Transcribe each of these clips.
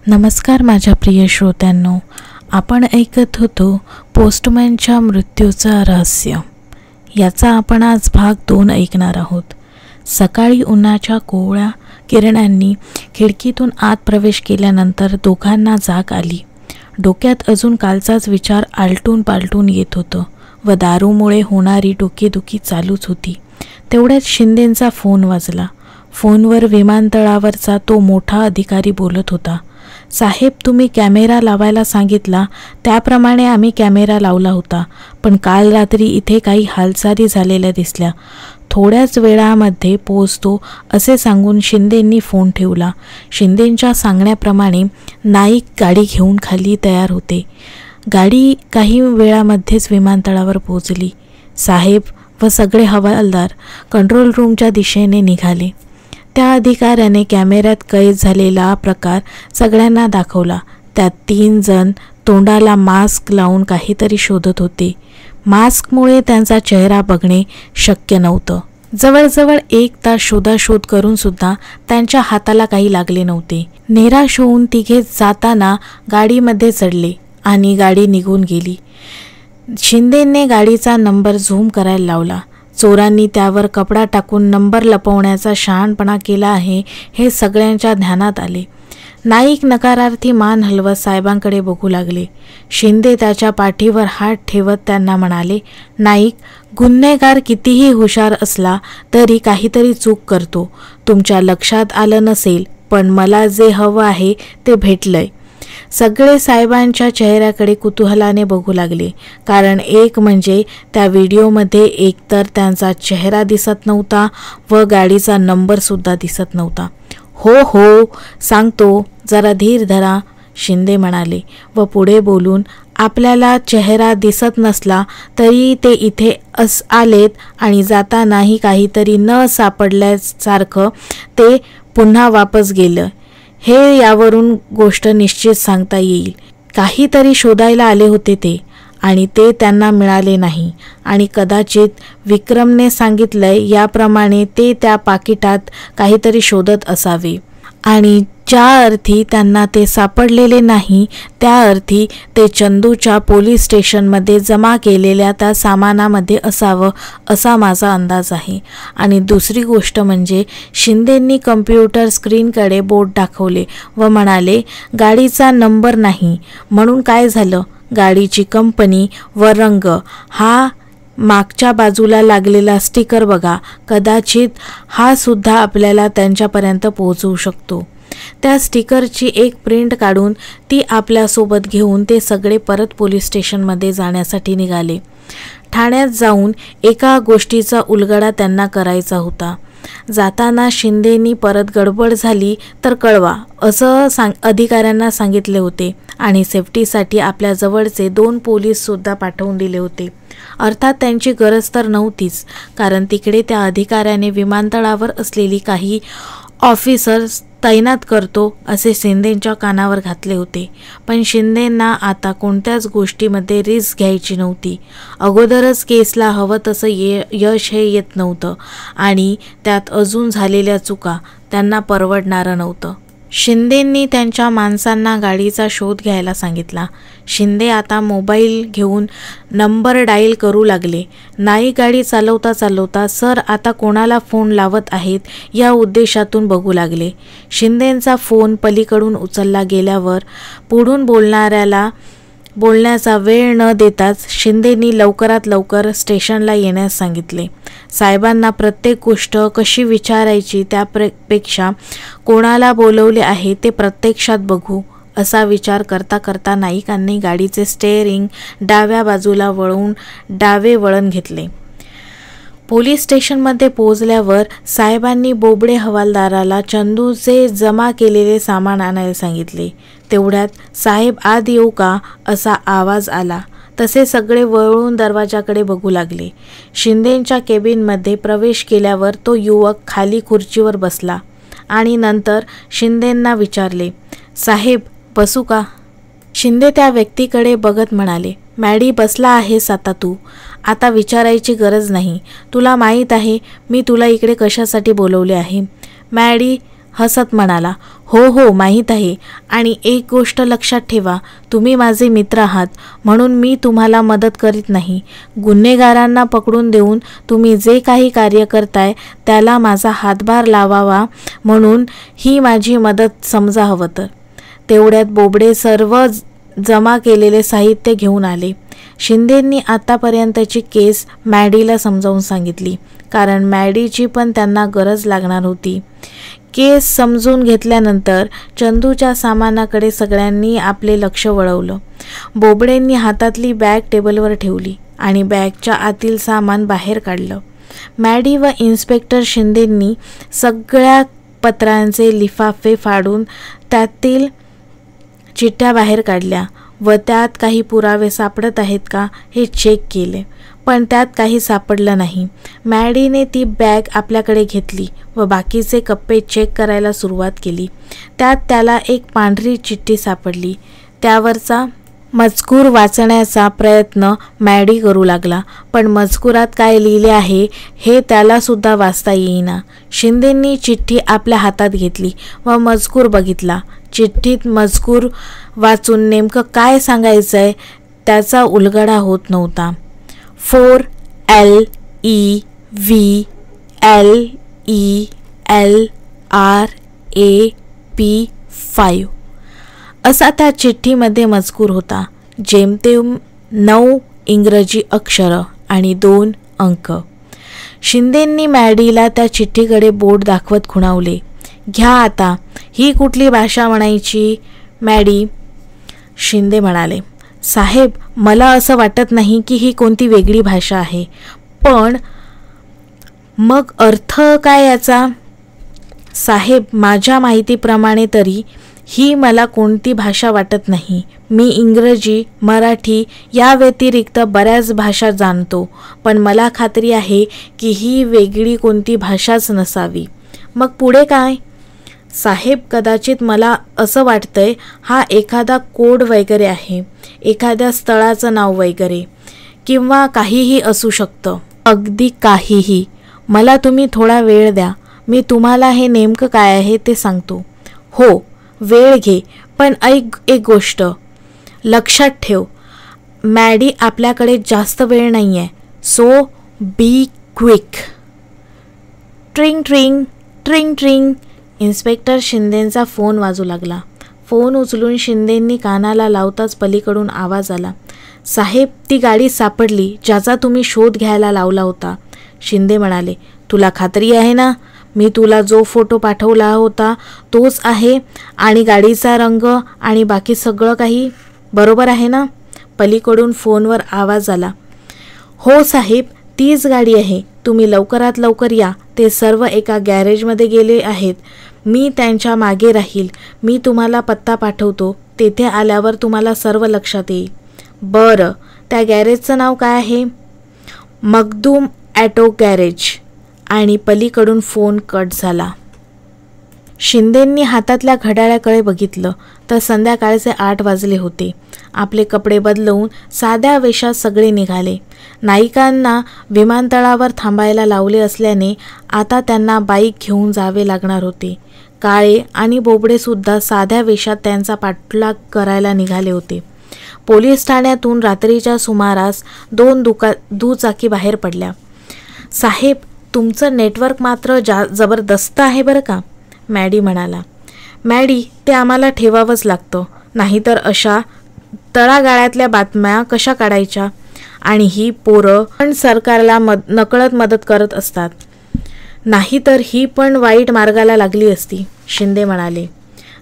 नमस्कार माझ्या प्रिय श्रोत्यांनो, आपण ऐकत होतो पोस्टमॅनच्या मृत्यूचं रहस्य. याचा आपण आज भाग 2 ऐकणार आहोत. सकाळी उन्हाच्या कोवळ्या किरणांनी खिडकीतून आत प्रवेश केल्यानंतर दोघांना जाग आली. डोक्यात अजून कालचाच विचार आलटून पालटून येत होतं व दारूमुळे होणारी डोकेदुखी चालूच होती. तेवढ्यात शिंदेंचा फोन वाजला. फोनवर विमानतळावरचा तो मोठा अधिकारी बोलत होता. साहेब, तुम्ही कॅमेरा लावायला सांगितला त्याप्रमाणे आम्ही कॅमेरा लावला होता, पण काल रात्री इथे काही हालचाली झालेल्या दिसल्या. थोड्याच वेळामध्ये पोहोचतो असे सांगून शिंदेंनी फोन ठेवला. शिंदेंच्या सांगण्याप्रमाणे नाईक गाडी घेऊन खाली तयार होते. गाडी काही वेळामध्येच विमानतळावर पोहोचली. साहेब व सगळे हवालदार कंट्रोल रूमच्या दिशेने निघाले. त्या अधिकाऱ्याने कॅमेऱ्यात कैद झालेला प्रकार सगळ्यांना दाखवला. त्यात 3 जण तोंडाला मास्क लावून काहीतरी शोधत होते. मास्कमुळे त्यांचा चेहरा बघणे शक्य नव्हतं. जवळजवळ 1 तास शोधाशोध करून सुद्धा त्यांच्या हाताला काही लागले नव्हते. निराश होऊन तिघे जाताना गाडीमध्ये चढले आणि गाडी निघून गेली. शिंदेंनी गाडीचा नंबर झूम करायला लावला. चोरांनी त्यावर कपडा टाकून नंबर लपवण्याचा शहाणपणा केला आहे हे सगळ्यांच्या ध्यानात आले. नाईक नकारार्थी मान हलवत साहेबांकडे बघू लागले. शिंदे त्याच्या पाठीवर हात ठेवत त्यांना म्हणाले, नाईक, गुन्हेगार कितीही हुशार असला तरी काहीतरी चूक करतो. तुमच्या लक्षात आलं नसेल, पण मला जे हवं आहे ते भेटलंय. सगळे साहेबांच्या चेहऱ्याकडे कुतूहलाने बघू लागले, कारण एक म्हणजे त्या व्हिडिओमध्ये एकतर त्यांचा चेहरा दिसत नव्हता व गाडीचा नंबरसुद्धा दिसत नव्हता. हो सांगतो, जरा धीर धरा, शिंदे म्हणाले व पुढे बोलून, आपल्याला चेहरा दिसत नसला तरी ते इथे आलेत आणि जातानाही काहीतरी न सापडल्यासारखं ते पुन्हा वापस गेलं. हे यावरून गोष्ट निश्चित सांगता येईल. काहीतरी शोधायला आले होते ते, आणि ते त्यांना मिळाले नाही, आणि कदाचित विक्रमने सांगितलंय याप्रमाणे ते त्या पाकिटात काहीतरी शोधत असावे, आणि ज्या अर्थी त्यांना ते सापडलेले नाही त्या अर्थी ते चंदूच्या पोलीस स्टेशनमध्ये जमा केलेल्या त्या सामानामध्ये असावं असा माझा अंदाज आहे. आणि दुसरी गोष्ट म्हणजे शिंदेंनी कम्प्युटर स्क्रीनकडे बोट दाखवले व म्हणाले, गाडीचा नंबर नाही म्हणून काय झालं? गाडीची कंपनी व रंग, हा मागच्या बाजूला लागलेला स्टिकर बघा, कदाचित हा सुद्धा आपल्याला त्यांच्यापर्यंत पोहोचवू शकतो. त्या स्टिकरची एक प्रिंट काढून ती आपल्यासोबत घेऊन ते सगळे परत पोलीस स्टेशनमध्ये जाण्यासाठी निघाले. ठाण्यात जाऊन एका गोष्टीचा उलगडा त्यांना करायचा होता. जाताना शिंदेंनी परत गडबड झाली तर कळवा असं अधिकाऱ्यांना सांगितले होते, आणि सेफ्टीसाठी आपल्या जवळचे 2 पोलीससुद्धा पाठवून दिले होते. अर्थात त्यांची गरज तर नव्हतीच, कारण तिकडे त्या अधिकाऱ्याने विमानतळावर असलेली काही ऑफिसर्स तैनात करतो असे शिंदेंच्या कानावर घातले होते. पण शिंदेंना आता कोणत्याच गोष्टीमध्ये रिस्क घ्यायची नव्हती. अगोदरच केसला हवं तसं यश हे येत नव्हतं, आणि त्यात अजून झालेल्या चुका त्यांना परवडणारं नव्हतं. शिंदेंनी त्यांच्या माणसांना गाडीचा शोध घ्यायला सांगितला. शिंदे आता मोबाईल घेऊन नंबर डायल करू लागले. नाईक गाडी चालवता चालवता सर आता कोणाला फोन लावत आहेत या उद्देशातून बघू लागले. शिंदेंचा फोन पलीकडून उचलला गेल्यावर पुढून बोलणाऱ्याला बोलण्याचा वेळ न देताच शिंदेंनी लवकरात लवकर स्टेशनला येण्यास सांगितले. साहेबांना प्रत्येक गोष्ट कशी विचारायची त्यापेक्षा कोणाला बोलवले आहे ते प्रत्यक्षात बघू असा विचार करता करता नाईकांनी गाडीचे स्टेअरिंग डाव्या बाजूला वळवून डावे वळण घेतले. पोलीस स्टेशनमध्ये पोहोचल्यावर साहेबांनी बोबडे हवालदाराला चंदूचे जमा केलेले सामान आणायला सांगितले. तेवढ्यात, साहेब आत येऊ का असा आवाज आला. तसे सगळे वळून दरवाजाकडे बघू लागले. शिंदेंच्या केबिनमध्ये प्रवेश केल्यावर तो युवक खाली खुर्चीवर बसला आणि नंतर शिंदेंना विचारले, साहेब बसू का? शिंदे त्या व्यक्तीकडे बघत म्हणाले, मॅडी बसला आहेस आता तू. आता विचारायची गरज नाही. तुला माहीत आहे मी तुला इकडे कशासाठी बोलवले आहे? मॅडी हसत म्हणाला, हो हो माहीत आहे. आणि एक गोष्ट लक्षात ठेवा, तुम्ही माझे मित्र आहात म्हणून मी तुम्हाला मदत करीत नाही. गुन्हेगारांना पकडून देऊन तुम्ही जे काही कार्य करताय त्याला माझा हातभार लावावा म्हणून ही माझी मदत समजा हवं तर. तेवढ्यात बोबडे सर्व जमा केलेले साहित्य घेऊन आले. शिंदेंनी आतापर्यंतची केस मॅडीला समजावून सांगितली, कारण मॅडीची पण त्यांना गरज लागणार होती. केस समजून घेतल्यानंतर चंदूच्या सामानाकडे सगळ्यांनी आपले लक्ष वळवलं. बोबडेंनी हातातली बॅग टेबलवर ठेवली आणि बॅगच्या आतील सामान बाहेर काढलं. मॅडी व इन्स्पेक्टर शिंदेंनी सगळ्या पत्रांचे लिफाफे फाडून त्यातील चिठ्ठ्या बाहेर काढल्या व त्यात काही पुरावे सापडत आहेत का हे चेक केले, पण त्यात काही सापडलं नाही. मॅडीने ती बॅग आपल्याकडे घेतली व बाकीचे कप्पे चेक करायला सुरुवात केली. त्यात त्याला एक पांढरी चिठ्ठी सापडली. त्यावरचा मजकूर वाचण्याचा प्रयत्न मॅडी करू लागला, पण मजकुरात काय लिहिले आहे हे त्याला सुद्धा वाचता येईना. शिंदेंनी चिठ्ठी आपल्या हातात घेतली व मजकूर बघितला. चिठ्ठीत मजकूर वाचून नेमकं काय सांगायचंय त्याचा उलगडा होत नव्हता. 4LEVLRAP5 असा त्या चिठ्ठीमध्ये मजकूर होता. जेमतेम 9 इंग्रजी अक्षरं आणि 2 अंक. शिंदेंनी मॅडीला त्या चिठ्ठीकडे बोट दाखवत खुणावले, घ्या आता, ही कुठली भाषा म्हणायची मॅडी? शिंदे म्हणाले, साहेब मला असं वाटत नाही की ही कोणती वेगळी भाषा आहे. पण मग अर्थ काय याचा? साहेब माझ्या माहितीप्रमाणे तरी ही मला कोणती भाषा वाटत नाही. मी इंग्रजी, मराठी या व्यतिरिक्त बऱ्याच भाषा जाणतो, पण मला खात्री आहे की ही वेगळी कोणती भाषाच नसावी. मग पुढे काय? साहेब कदाचित मला असं वाटतंय हा एखादा कोड वगैरे आहे, एखाद्या स्थळाचं नाव वगैरे, किंवा काहीही असू शकतं. अगदी काहीही. मला तुम्ही थोडा वेळ द्या, मी तुम्हाला हे नेमकं काय आहे ते सांगतो. हो वेळ घे, पण एक गोष्ट लक्षात ठेव, मॅडी आपल्याकडे जास्त वेळ नाही आहे, सो बी क्विक. ट्रिंग ट्रिंग ट्रिंग ट्रिंग. इन्स्पेक्टर शिंदेंचा फोन वाजू लागला. फोन उचलून शिंदेंनी कानाला लावताच पलीकडून आवाज आला, साहेब ती गाडी सापडली ज्याचा तुम्ही शोध घ्यायला लावला होता. शिंदे म्हणाले, तुला खात्री आहे ना? मी तुला जो फोटो पाठवला होता तोच आहे आणि गाडीचा रंग आणि बाकी सगळं काही बरोबर आहे ना? पलीकडून फोनवर आवाज आला, हो साहेब तीच गाडी आहे. तुम्ही लवकरात लवकर या, ते सर्व एका गॅरेजमध्ये गेले आहेत. मी त्यांच्या मागे राहील. मी तुम्हाला पत्ता पाठवतो, तेथे आल्यावर तुम्हाला सर्व लक्षात येईल. बरं, त्या गॅरेजचं नाव काय आहे? Makhdoom auto garage. आणि पलीकडून फोन कट झाला. शिंदेंनी हातातल्या घड्याळाकडे बघितलं तर संध्याकाळचे 8 वाजले होते. आपले कपडे बदलवून साध्या वेशात सगळे निघाले. नायिकांना विमानतळावर थांबायला लावले असल्याने आता त्यांना बाईक घेऊन जावे लागणार होते. काळे आणि बोबडेसुद्धा साध्या वेशात त्यांचा पाठलाग करायला निघाले होते. पोलीस ठाण्यातून रात्रीच्या सुमारास 2 दुचाकी बाहेर पडल्या. साहेब तुमचं नेटवर्क मात्र जबरदस्त आहे बरं का, मॅडी म्हणाला. मॅडी ते आम्हाला ठेवावंच लागतं, नाहीतर अशा तळागाळातल्या बातम्या कशा काढायच्या? आणि ही पोरं पण सरकारला नकळत मदत करत असतात, नाहीतर ही पण वाईट मार्गाला लागली असती, शिंदे म्हणाले.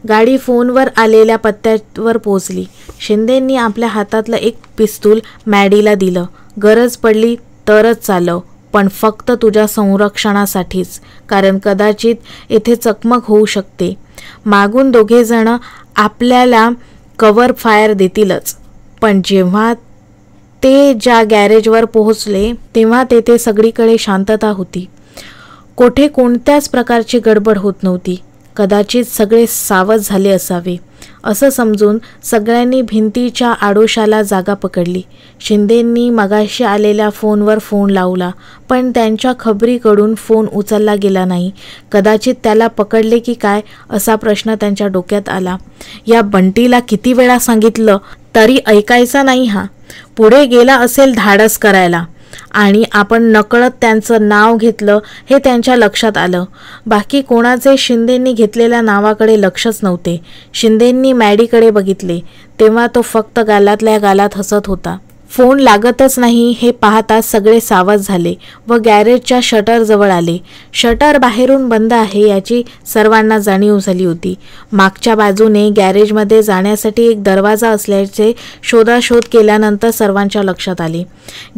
गाडी फोनवर आलेल्या पत्त्यावर पोहोचली. शिंदेंनी आपल्या हातातलं एक पिस्तूल मॅडीला दिलं. गरज पडली तरच चालव, पण फक्त तुझ्या संरक्षणासाठीच, कारण कदाचित येथे चकमक होऊ शकते. मागून दोघेजण आपल्याला कव्हर फायर देतीलच. पण जेव्हा ते ज्या गॅरेजवर पोहोचले तेव्हा तेथे सगळीकडे शांतता होती. कोठे कोणत्याच प्रकारची गडबड होत नव्हती. कदाचित सगळे सावध झाले असावे. असं समजून सगळ्यांनी भिंतीच्या आडोशाला जागा पकडली. शिंदेंनी मगाशी आलेल्या फोनवर फोन लावला, पण त्यांच्या खबरीकडून फोन उचलला गेला नाही. कदाचित त्याला पकडले की काय असा प्रश्न त्यांच्या डोक्यात आला. या बंटीला किती वेळा सांगितलं तरी ऐकायचा नाही हा. पुढे गेला असेल धाडस करायला आणि आपण नकळत त्यांचं नाव घेतलं हे त्यांच्या लक्षात आलं. बाकी कोणाचे शिंदेंनी घेतलेल्या नावाकडे लक्षच नव्हते. शिंदेंनी मॅडीकडे बघितले तेव्हा तो फक्त गालातल्या गालात हसत होता. फोन लागतच नाही हे पाहता सगळे सावध झाले व गॅरेजच्या शटर जवळ आले. शटर बाहेरून बंद आहे याची सर्वांना जाणीव झाली होती. मागच्या बाजूने गॅरेजमध्ये जाण्यासाठी एक दरवाजा असल्याचे शोधाशोध केल्यानंतर सर्वांच्या लक्षात आले.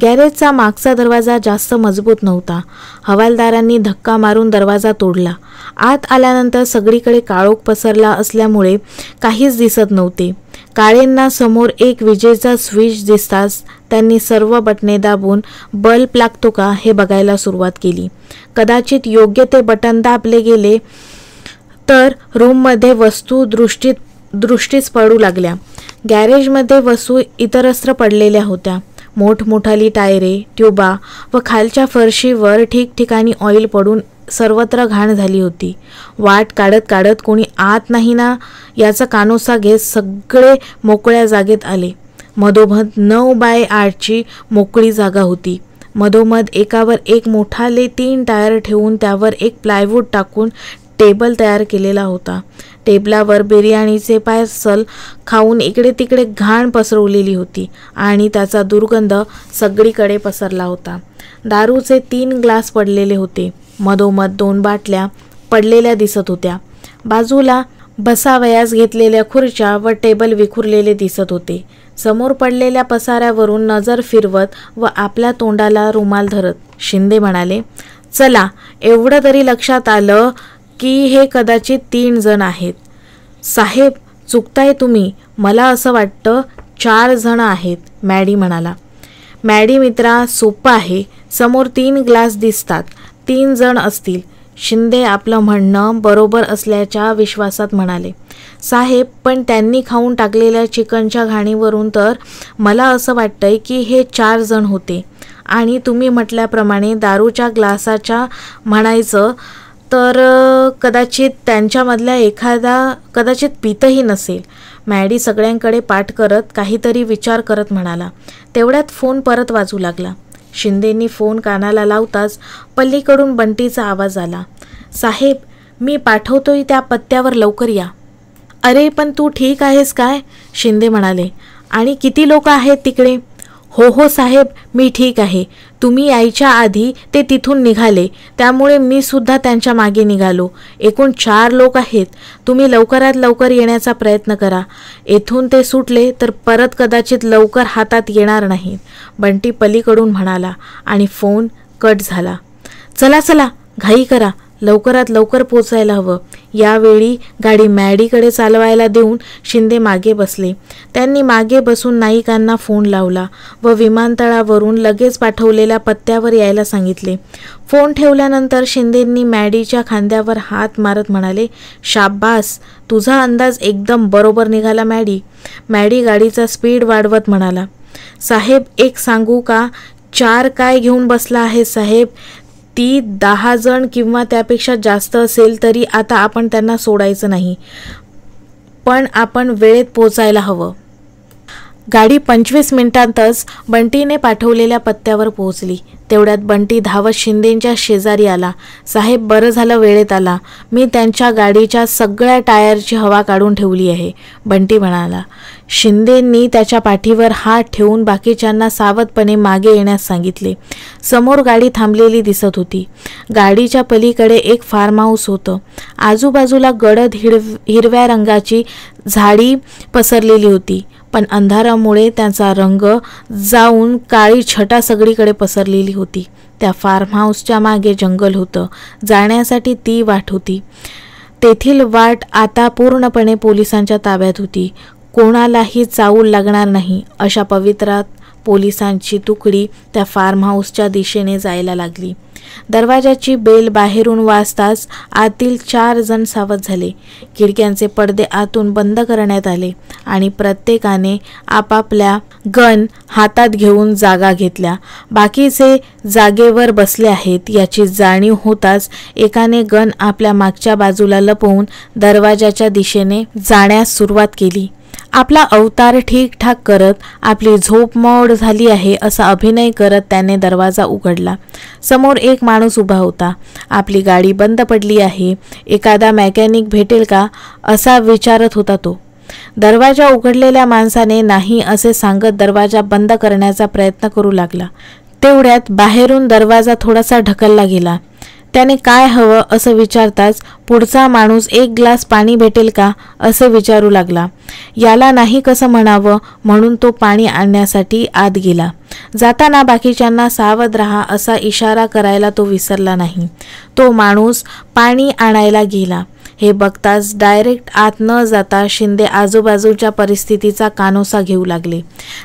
गॅरेजचा मागचा दरवाजा जास्त मजबूत नव्हता. हवालदारांनी धक्का मारून दरवाजा तोडला. आत आल्यानंतर सगळीकडे काळोख पसरला असल्यामुळे काहीच दिसत नव्हते. काळेंना समोर एक विजेचा स्विच दिसताच त्यांनी सर्व बटणे दाबून बल्ब लागतो का हे बघायला सुरुवात केली. कदाचित योग्य ते बटन दाबले गेले तर रूममध्ये वस्तू दृष्टीस पडू लागल्या. गॅरेजमध्ये वस्तू इतरत्र पडलेल्या होत्या. मोठमोठाली टायरे, ट्यूबा व खालच्या फरशीवर ठिकठिकाणी ऑइल पडून सर्वत्र घाण झाली होती. वाट काढत काढत कोणी आत नाही ना याचा कानोसा घेत सगळे मोकळ्या जागेत आले. मधोमध 9x8ची मोकळी जागा होती. मधोमध एकावर एक मोठाले 3 टायर ठेवून त्यावर एक प्लायवूड टाकून टेबल तयार केलेला होता. टेबलावर बिर्याणीचे पार्सल खाऊन इकडे तिकडे घाण पसरवलेली होती आणि त्याचा दुर्गंध सगळीकडे पसरला होता. दारूचे 3 ग्लास पडलेले होते. मधोमध 2 बाटल्या पडलेल्या दिसत होत्या. बाजूला बसावयास घेतलेल्या खुर्च्या व टेबल विखुरलेले दिसत होते. समोर पडलेल्या पसाऱ्यावरून नजर फिरवत व आपल्या तोंडाला रुमाल धरत शिंदे म्हणाले, चला एवढं तरी लक्षात आलं की हे कदाचित 3 जण आहेत. साहेब चुकताय तुम्ही, मला असं वाटतं 4 जण आहेत. मॅडी म्हणाला. मॅडी मित्रा सोपं आहे, समोर 3 ग्लास दिसतात, 3 जण असतील. शिंदे आपलं म्हणणं बरोबर असल्याच्या विश्वासात म्हणाले. साहेब पण त्यांनी खाऊन टाकलेल्या चिकनच्या घाणीवरून तर मला असं वाटतंय की हे 4 जण होते. आणि तुम्ही म्हटल्याप्रमाणे दारूच्या ग्लासाच्या म्हणायचं तर कदाचित त्यांच्यामधल्या एखादा कदाचित पितही नसेल. मॅडी सगळ्यांकडे पाठ करत काहीतरी विचार करत म्हणाला. तेवढ्यात फोन परत वाजू लागला. शिंदेंनी फोन कानाला लावताच पल्लीकडून बंटीचा आवाज आला. साहेब मी पाठवतोय त्या पत्त्यावर लवकर या. अरे पण तू ठीक आहेस काय? शिंदे म्हणाले. आणि किती लोक आहेत तिकडे? हो साहेब मी ठीक आहे. तुम्ही यायच्या आधी ते तिथून निघाले त्यामुळे मी सुद्धा त्यांच्या मागे निघालो. एकूण 4 लोक आहेत. तुम्ही लवकरात लवकर येण्याचा प्रयत्न करा. येथून ते सुटले तर परत कदाचित लवकर हातात येणार नाहीत. बंटी पलीकडून म्हणाला आणि फोन कट झाला. चला घाई करा, लवकरात लवकर पोचायला हवं. यावेळी गाडी मॅडीकडे चालवायला देऊन शिंदे मागे बसले. त्यांनी मागे बसून नाईकांना फोन लावला व विमानतळावरून लगेच पाठवलेल्या पत्त्यावर यायला सांगितले. फोन ठेवल्यानंतर शिंदेंनी मॅडीच्या खांद्यावर हात मारत म्हणाले, शाब्बास, तुझा अंदाज एकदम बरोबर निघाला मॅडी. मॅडी गाडीचा स्पीड वाढवत म्हणाला. साहेब एक सांगू का? 4 काय घेऊन बसला आहे साहेब? ती 10 जण किंवा त्यापेक्षा जास्त असेल तरी आता आपण त्यांना सोडायचं नाही, पण आपण वेळेत पोचायला हवं. गाडी 25 मिनिटांतच बंटीने पाठवलेल्या पत्त्यावर पोहोचली. तेवढ्यात बंटी धावत शिंदेंच्या शेजारी आला. साहेब बरं झालं वेळेत आला. मी त्यांच्या गाडीच्या सगळ्या टायरची हवा काढून ठेवली आहे, बंटी म्हणाला. शिंदेंनी त्याच्या पाठीवर हात ठेवून बाकीच्यांना सावधपणे मागे येण्यास सांगितले. समोर गाडी थांबलेली दिसत होती. गाडीच्या पलीकडे एक फार्म हाऊस होतं. आजूबाजूला गडद हिरव्या रंगाची झाडी पसरलेली होती, पण अंधारामुळे त्यांचा रंग जाऊन काळी छटा सगळीकडे पसरलेली होती. त्या फार्म हाऊसच्या मागे जंगल होतं. जाण्यासाठी ती वाट होती. तेथील वाट आता पूर्णपणे पोलिसांच्या ताब्यात होती. कोणालाही चावल लागणार नाही अशा पोलिसांची तुकडी त्या फार्म हाऊसच्या दिशेने जायला लागली. दरवाजाची बेल बाहेरून वाजताच आतील 4 जण सावध झाले. खिडक्यांचे पडदे आतून बंद करण्यात आले आणि प्रत्येकाने आपापल्या गन हातात घेऊन जागा घेतल्या. बाकीचे जागेवर बसले आहेत याची जाणीव होताच एकाने गन आपल्या मागच्या बाजूला लपवून दरवाजाच्या दिशेने जाण्यास सुरुवात केली. आपला अवतार ठीकठाक करत आपली झोप मोड झाली आहे असा अभिनय करत त्याने दरवाजा उघडला. समोर एक माणूस उभा होता. आपली गाडी बंद पडली आहे, एखादा मेकॅनिक भेटेल का असा विचारत होता तो. दरवाजा उघडलेल्या माणसाने नाही असे सांगत दरवाजा बंद करण्याचा प्रयत्न करू लागला. तेवढ्यात बाहेरून दरवाजा थोडासा ढकलला गेला. त्याने काय हवं असं विचारताच पुढचा माणूस 1 ग्लास पाणी भेटेल का असे विचारू लागला. याला नाही कसं म्हणावं म्हणून तो पाणी आणण्यासाठी आत गेला. जाताना बाकीच्यांना सावध राहा असा इशारा करायला तो विसरला नाही. तो माणूस पाणी आणायला गेला. हे बघताच डायरेक्ट आत न जाता शिंदे आजूबाजूच्या परिस्थितीचा कानोसा घेऊ लागले.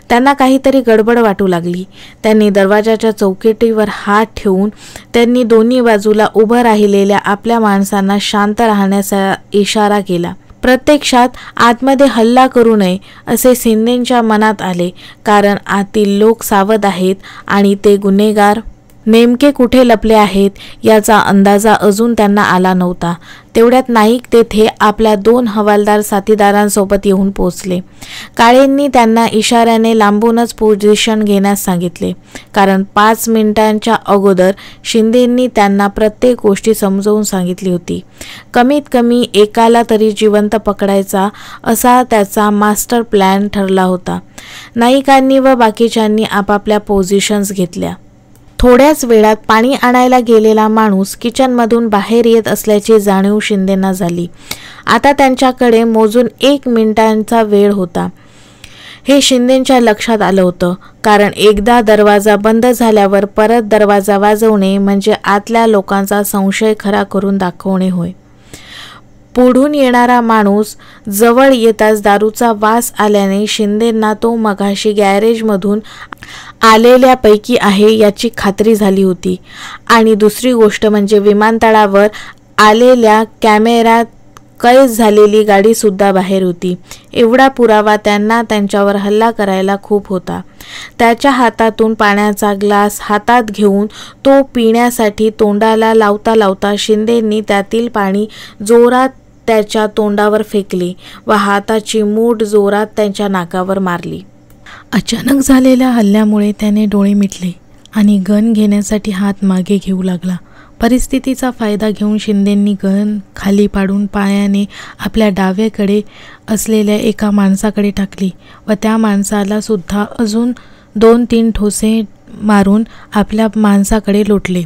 त्यांना काहीतरी गडबड वाटू लागली. त्यांनी दरवाजाच्या चौकटीवर हात ठेवून त्यांनी दोन्ही बाजूला उभं राहिलेल्या आपल्या माणसांना शांत राहण्याचा इशारा केला. प्रत्यक्षात आतमध्ये हल्ला करू नये असे शिंदेंच्या मनात आले, कारण आतील लोक सावध आहेत आणि ते गुन्हेगार नेमके कुठे लपले आहेत याचा अंदाजा अजून त्यांना आला नव्हता. तेवढ्यात नाईक तेथे आपल्या 2 हवालदार साथीदारांसोबत येऊन पोहोचले. काळेंनी त्यांना इशाऱ्याने लांबूनच पोझिशन घेण्यास सांगितले, कारण 5 मिनिटांच्या अगोदर शिंदेंनी त्यांना प्रत्येक गोष्टी समजावून सांगितली होती. कमीत कमी एकाला तरी जिवंत पकडायचा असा त्याचा मास्टर प्लॅन ठरला होता. नाईकांनी व बाकीच्यांनी आपापल्या पोझिशन्स घेतल्या. थोड्याच वेळात पाणी आणायला गेलेला माणूस किचनमधून बाहेर येत असल्याची जाणीव शिंदेंना झाली. आता त्यांच्याकडे मोजून 1 मिनिटांचा वेळ होता. हे शिंदेंच्या लक्षात आलं होतं, कारण एकदा दरवाजा बंद झाल्यावर परत दरवाजा वाजवणे म्हणजे आतल्या लोकांचा संशय खरा करून दाखवणे होय. पुढून येणारा माणूस जवळ येताच दारूचा वास आल्याने शिंदेंना तो मगाशी गॅरेजमधून आलेल्यापैकी आहे याची खात्री झाली होती. आणि दुसरी गोष्ट म्हणजे विमानतळावर आलेल्या कॅमेऱ्यात कैद झालेली गाडीसुद्धा बाहेर होती. एवढा पुरावा त्यांना त्यांच्यावर हल्ला करायला खूप होता. त्याच्या हातातून पाण्याचा ग्लास हातात घेऊन तो पिण्यासाठी तोंडाला लावता लावता शिंदेंनी त्यातील पाणी जोरात त्याच्या तोंडावर फेकले व हाताची मूठ जोरात त्यांच्या नाकावर मारली. अचानक झालेल्या हल्ल्यामुळे त्याने डोळे मिटले आणि गन घेण्यासाठी हात मागे घेऊ लागला. परिस्थितीचा फायदा घेऊन शिंदेंनी गन खाली पाडून पायाने आपल्या डाव्याकडे असलेल्या एका माणसाकडे टाकली व त्या माणसाला सुद्धा अजून 2-3 ठोसे मारून आपल्या माणसाकडे लोटले.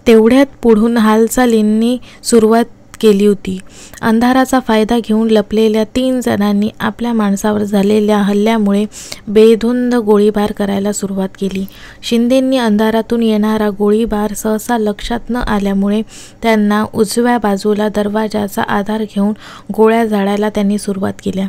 तेवढ्यात पुढून हालचालींनी सुरुवात केली होती. अंधाराचा फायदा घेऊन लपलेल्या 3 जणांनी आपल्या माणसावर झालेल्या हल्ल्यामुळे बेधुंद गोळीबार करायला सुरुवात केली. शिंदेंनी अंधारातून येणारा गोळीबार सहसा लक्षात न आल्यामुळे त्यांना उजव्या बाजूला दरवाजाचा आधार घेऊन गोळ्या झाडायला त्यांनी सुरुवात केल्या.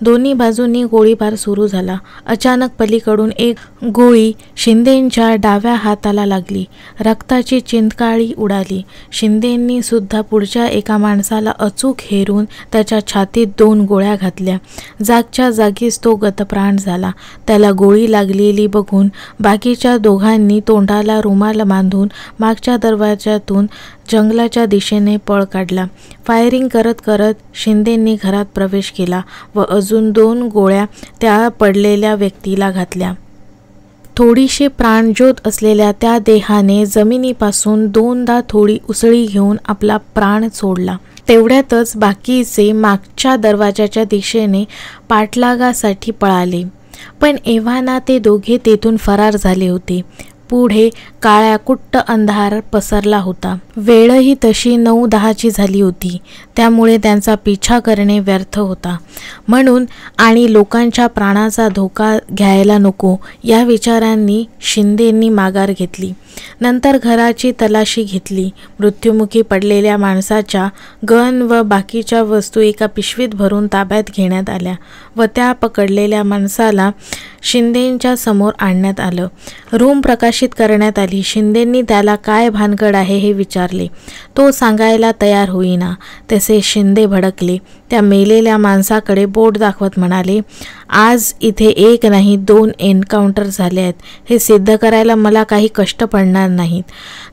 दोन्ही बाजूंनी गोळीबार सुरू झाला. अचानक पलीकडून एक गोळी शिंदेंच्या डाव्या हाताला लागली. रक्ताची चिंचकाळी उडाली. शिंदेंनी सुद्धा पुढच्या एका माणसाला अचूक हेरून त्याच्या छातीत 2 गोळ्या घातल्या. जागच्या जागीच तो गतप्राण झाला. त्याला गोळी लागलेली बघून बाकीच्या दोघांनी तोंडाला रुमाल बांधून मागच्या दरवाजातून जंगलाच्या दिशेने पळ काढला. फायरिंग करत करत शिंदेंनी घरात प्रवेश केला व अजून 2 गोळ्या त्या पडलेल्या व्यक्तीला घातल्या. थोडीशी प्राणज्योत असलेल्या त्या देहाने जमिनीपासून 2दा थोडी उसळी घेऊन आपला प्राण सोडला. तेवढ्यातच बाकीचे मागच्या दरवाजाच्या दिशेने पाठलागासाठी पळाले, पण एव्हाना ते दोघे तेथून फरार झाले होते. पुढे काळ्या कुट्ट अंधार पसरला होता. वेळही तशी 9:10ची झाली होती, त्यामुळे त्यांचा पिछा करणे व्यर्थ होता. म्हणून आणि लोकांच्या प्राणाचा धोका घ्यायला नको या विचारांनी शिंदेंनी माघार घेतली. नंतर घराची तलाशी घेतली. मृत्युमुखी पडलेल्या माणसाच्या गन व बाकीच्या वस्तू एका पिशवीत भरून ताब्यात घेण्यात आल्या व त्या पकडलेल्या माणसाला शिंदेंच्या समोर आणण्यात आलं. रूम प्रकाशित करण्यात आली. शिंदेंनी त्याला काय भानगड आहे हे विचारले. तो सांगायला तयार होईना. तसे शिंदे भडकले. त्या मेलेल्या माणसाकडे बोट दाखवत म्हणाले, आज इथे 1 नाही 2 एन्काउंटर झाले आहेत. हे सिद्ध करायला मला काही कष्ट पडणार नाहीत.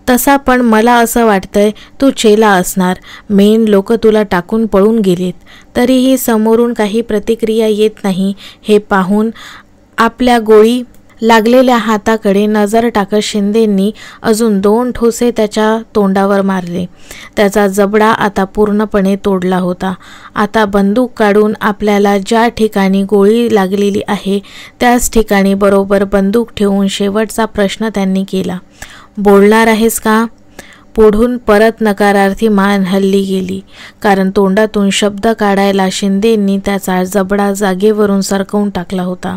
तसा पण मला असं वाटतंय तू चेला असणार. मेन लोक तुला टाकून पळून गेलेत. तरीही समोरून काही प्रतिक्रिया येत नाही हे पाहून आपल्या गोळी लागलेल्या हाताकडे नजर टाकत शिंदेंनी अजून 2 ठोसे त्याच्या तोंडावर मारले. त्याचा जबडा आता पूर्णपणे तोडला होता. आता बंदूक काढून आपल्याला ज्या ठिकाणी गोळी लागलेली आहे त्याच ठिकाणी बरोबर बंदूक ठेवून शेवटचा प्रश्न त्यांनी केला, बोलणार आहेस का? पुढून परत नकारार्थी मान हल्ली गेली, कारण तोंडातून शब्द काढायला शिंदेंनी त्याचा जबडा जागेवरून सरकवून टाकला होता.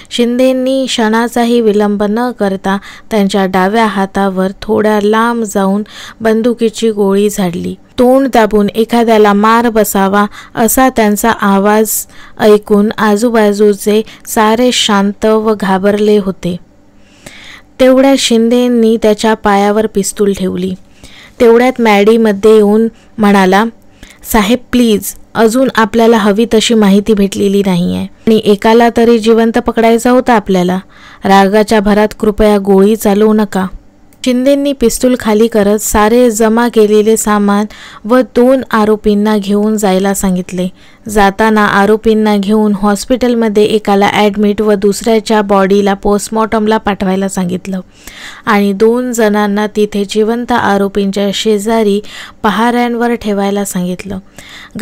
शिंदेंनी क्षणाचाही विलंब न करता त्यांच्या डाव्या हातावर थोड्या लांब जाऊन बंदुकीची गोळी झाडली. तोंड दाबून एखाद्याला मार बसावा असा त्यांचा आवाज ऐकून आजूबाजूचे सारे शांत व घाबरले होते. तेवढ्यात शिंदेंनी त्याच्या पायावर पिस्तूल ठेवली. तेवढ्यात मॅडी मध्ये येऊन म्हणाला, साहेब प्लीज, अजून आपल्याला हवी तशी माहिती भेटलेली नाही आहे आणि एकाला तरी जिवंत पकडायचा होता आपल्याला. रागाच्या भरात कृपया गोळी चालवू नका. शिंदेंनी पिस्तूल खाली करत सारे जमा केलेले सामान व 2 आरोपींना घेऊन जायला सांगितले. जाताना आरोपींना घेऊन हॉस्पिटलमध्ये एकाला ॲडमिट व दुसऱ्याच्या बॉडीला पोस्टमॉर्टमला पाठवायला सांगितलं आणि 2 जणांना तिथे जिवंत आरोपींच्या शेजारी पहाऱ्यांवर ठेवायला सांगितलं.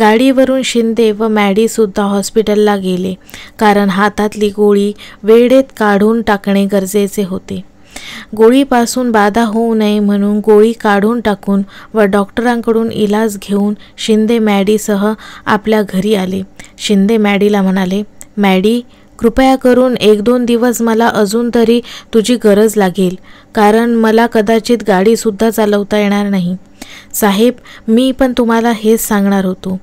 गाडीवरून शिंदे व मॅडीसुद्धा हॉस्पिटलला गेले, कारण हातातली गोळी वेळेत काढून टाकणे गरजेचे होते. गोळीपासून बाधा होऊ नये म्हणून गोळी काढून टाकून व डॉक्टरांकडून इलाज घेऊन शिंदे मॅडीसह आपल्या घरी आले. शिंदे मॅडीला म्हणाले, मॅडी, कृपया करून 1-2 दिवस मला अजून तरी तुझी गरज लागेल, कारण मला कदाचित गाडीसुद्धा चालवता येणार नाही. साहेब, मी पण तुम्हाला हेच सांगणार होतो.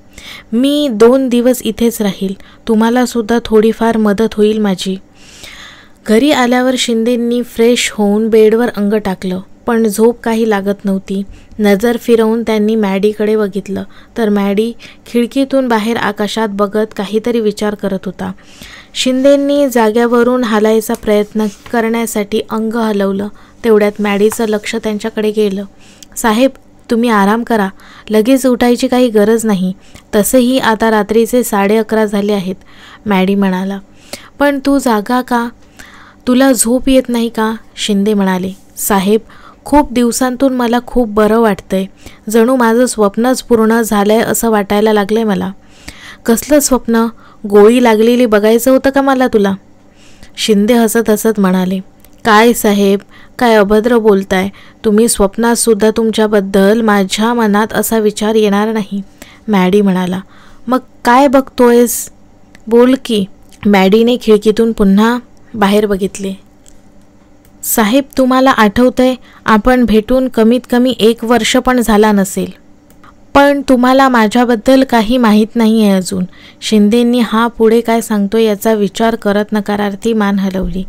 मी 2 दिवस इथेच राहील. तुम्हाला सुद्धा थोडीफार मदत होईल माझी. घरी आल्यावर शिंदेंनी फ्रेश होऊन बेडवर अंग टाकलं, पण झोप काही लागत नव्हती. नजर फिरवून त्यांनी मॅडीकडे बघितलं तर मॅडी खिडकीतून बाहेर आकाशात बघत काहीतरी विचार करत होता. शिंदेंनी जाग्यावरून हालायचा प्रयत्न करण्यासाठी अंग हलवलं. तेवढ्यात मॅडीचं लक्ष त्यांच्याकडे गेलं. साहेब, तुम्ही आराम करा. लगेच उठायची काही गरज नाही. तसेही आता रात्रीचे 11:30 झाले आहेत, मॅडी म्हणाला. पण तू जागा का? तुला झोप येत नाही का? शिंदे म्हणाले. साहेब, खूप दिवसांतून मला खूप बरं वाटतंय. जणू माझं स्वप्नच पूर्ण झालंय असं वाटायला लागलंय मला. कसलं स्वप्न? गोळी लागलेली बघायचं होतं का मला तुला? शिंदे हसत हसत म्हणाले. काय साहेब, काय अभद्र बोलताय तुम्ही. स्वप्नातसुद्धा तुमच्याबद्दल माझ्या मनात असा विचार येणार नाही, मॅडी म्हणाला. मग काय बघतोयस? बोल की. मॅडीने खिडकीतून पुन्हा बाहेर बघितले. साहेब, तुम्हाला आठवतंय आपण भेटून कमीत कमी 1 वर्ष पण झाला नसेल. पण तुम्हाला माझ्याबद्दल काही माहीत नाही आहे अजून. शिंदेंनी हा पुढे काय सांगतोय याचा विचार करत नकारार्थी मान हलवली.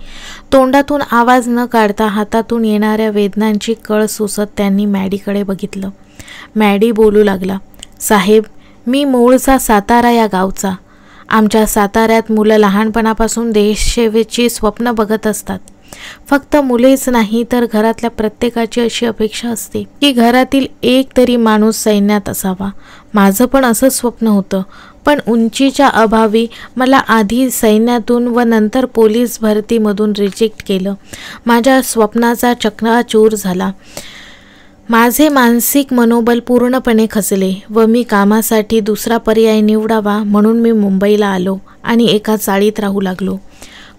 तोंडातून आवाज न काढता हातातून येणाऱ्या वेदनांची कळ सोसत त्यांनी मॅडीकडे बघितलं. मॅडी बोलू लागला. साहेब, मी मूळचा सातारा या गावचा. आमच्या साताऱ्यात मुलं लहानपणापासून देशसेवेची स्वप्न बघत असतात. फक्त मुलेच नाही तर घरातल्या प्रत्येकाची अशी अपेक्षा असते की घरातील एक तरी माणूस सैन्यात असावा. माझं पण असंच स्वप्न होतं, पण उंचीच्या अभावी मला आधी सैन्यातून व नंतर पोलीस भरतीमधून रिजेक्ट केलं. माझ्या स्वप्नाचा चकनाचूर झाला. माझे मानसिक मनोबल पूर्णपणे खचले व मी कामासाठी दुसरा पर्याय निवडावा म्हणून मी मुंबईला आलो आणि एका चाळीत राहू लागलो.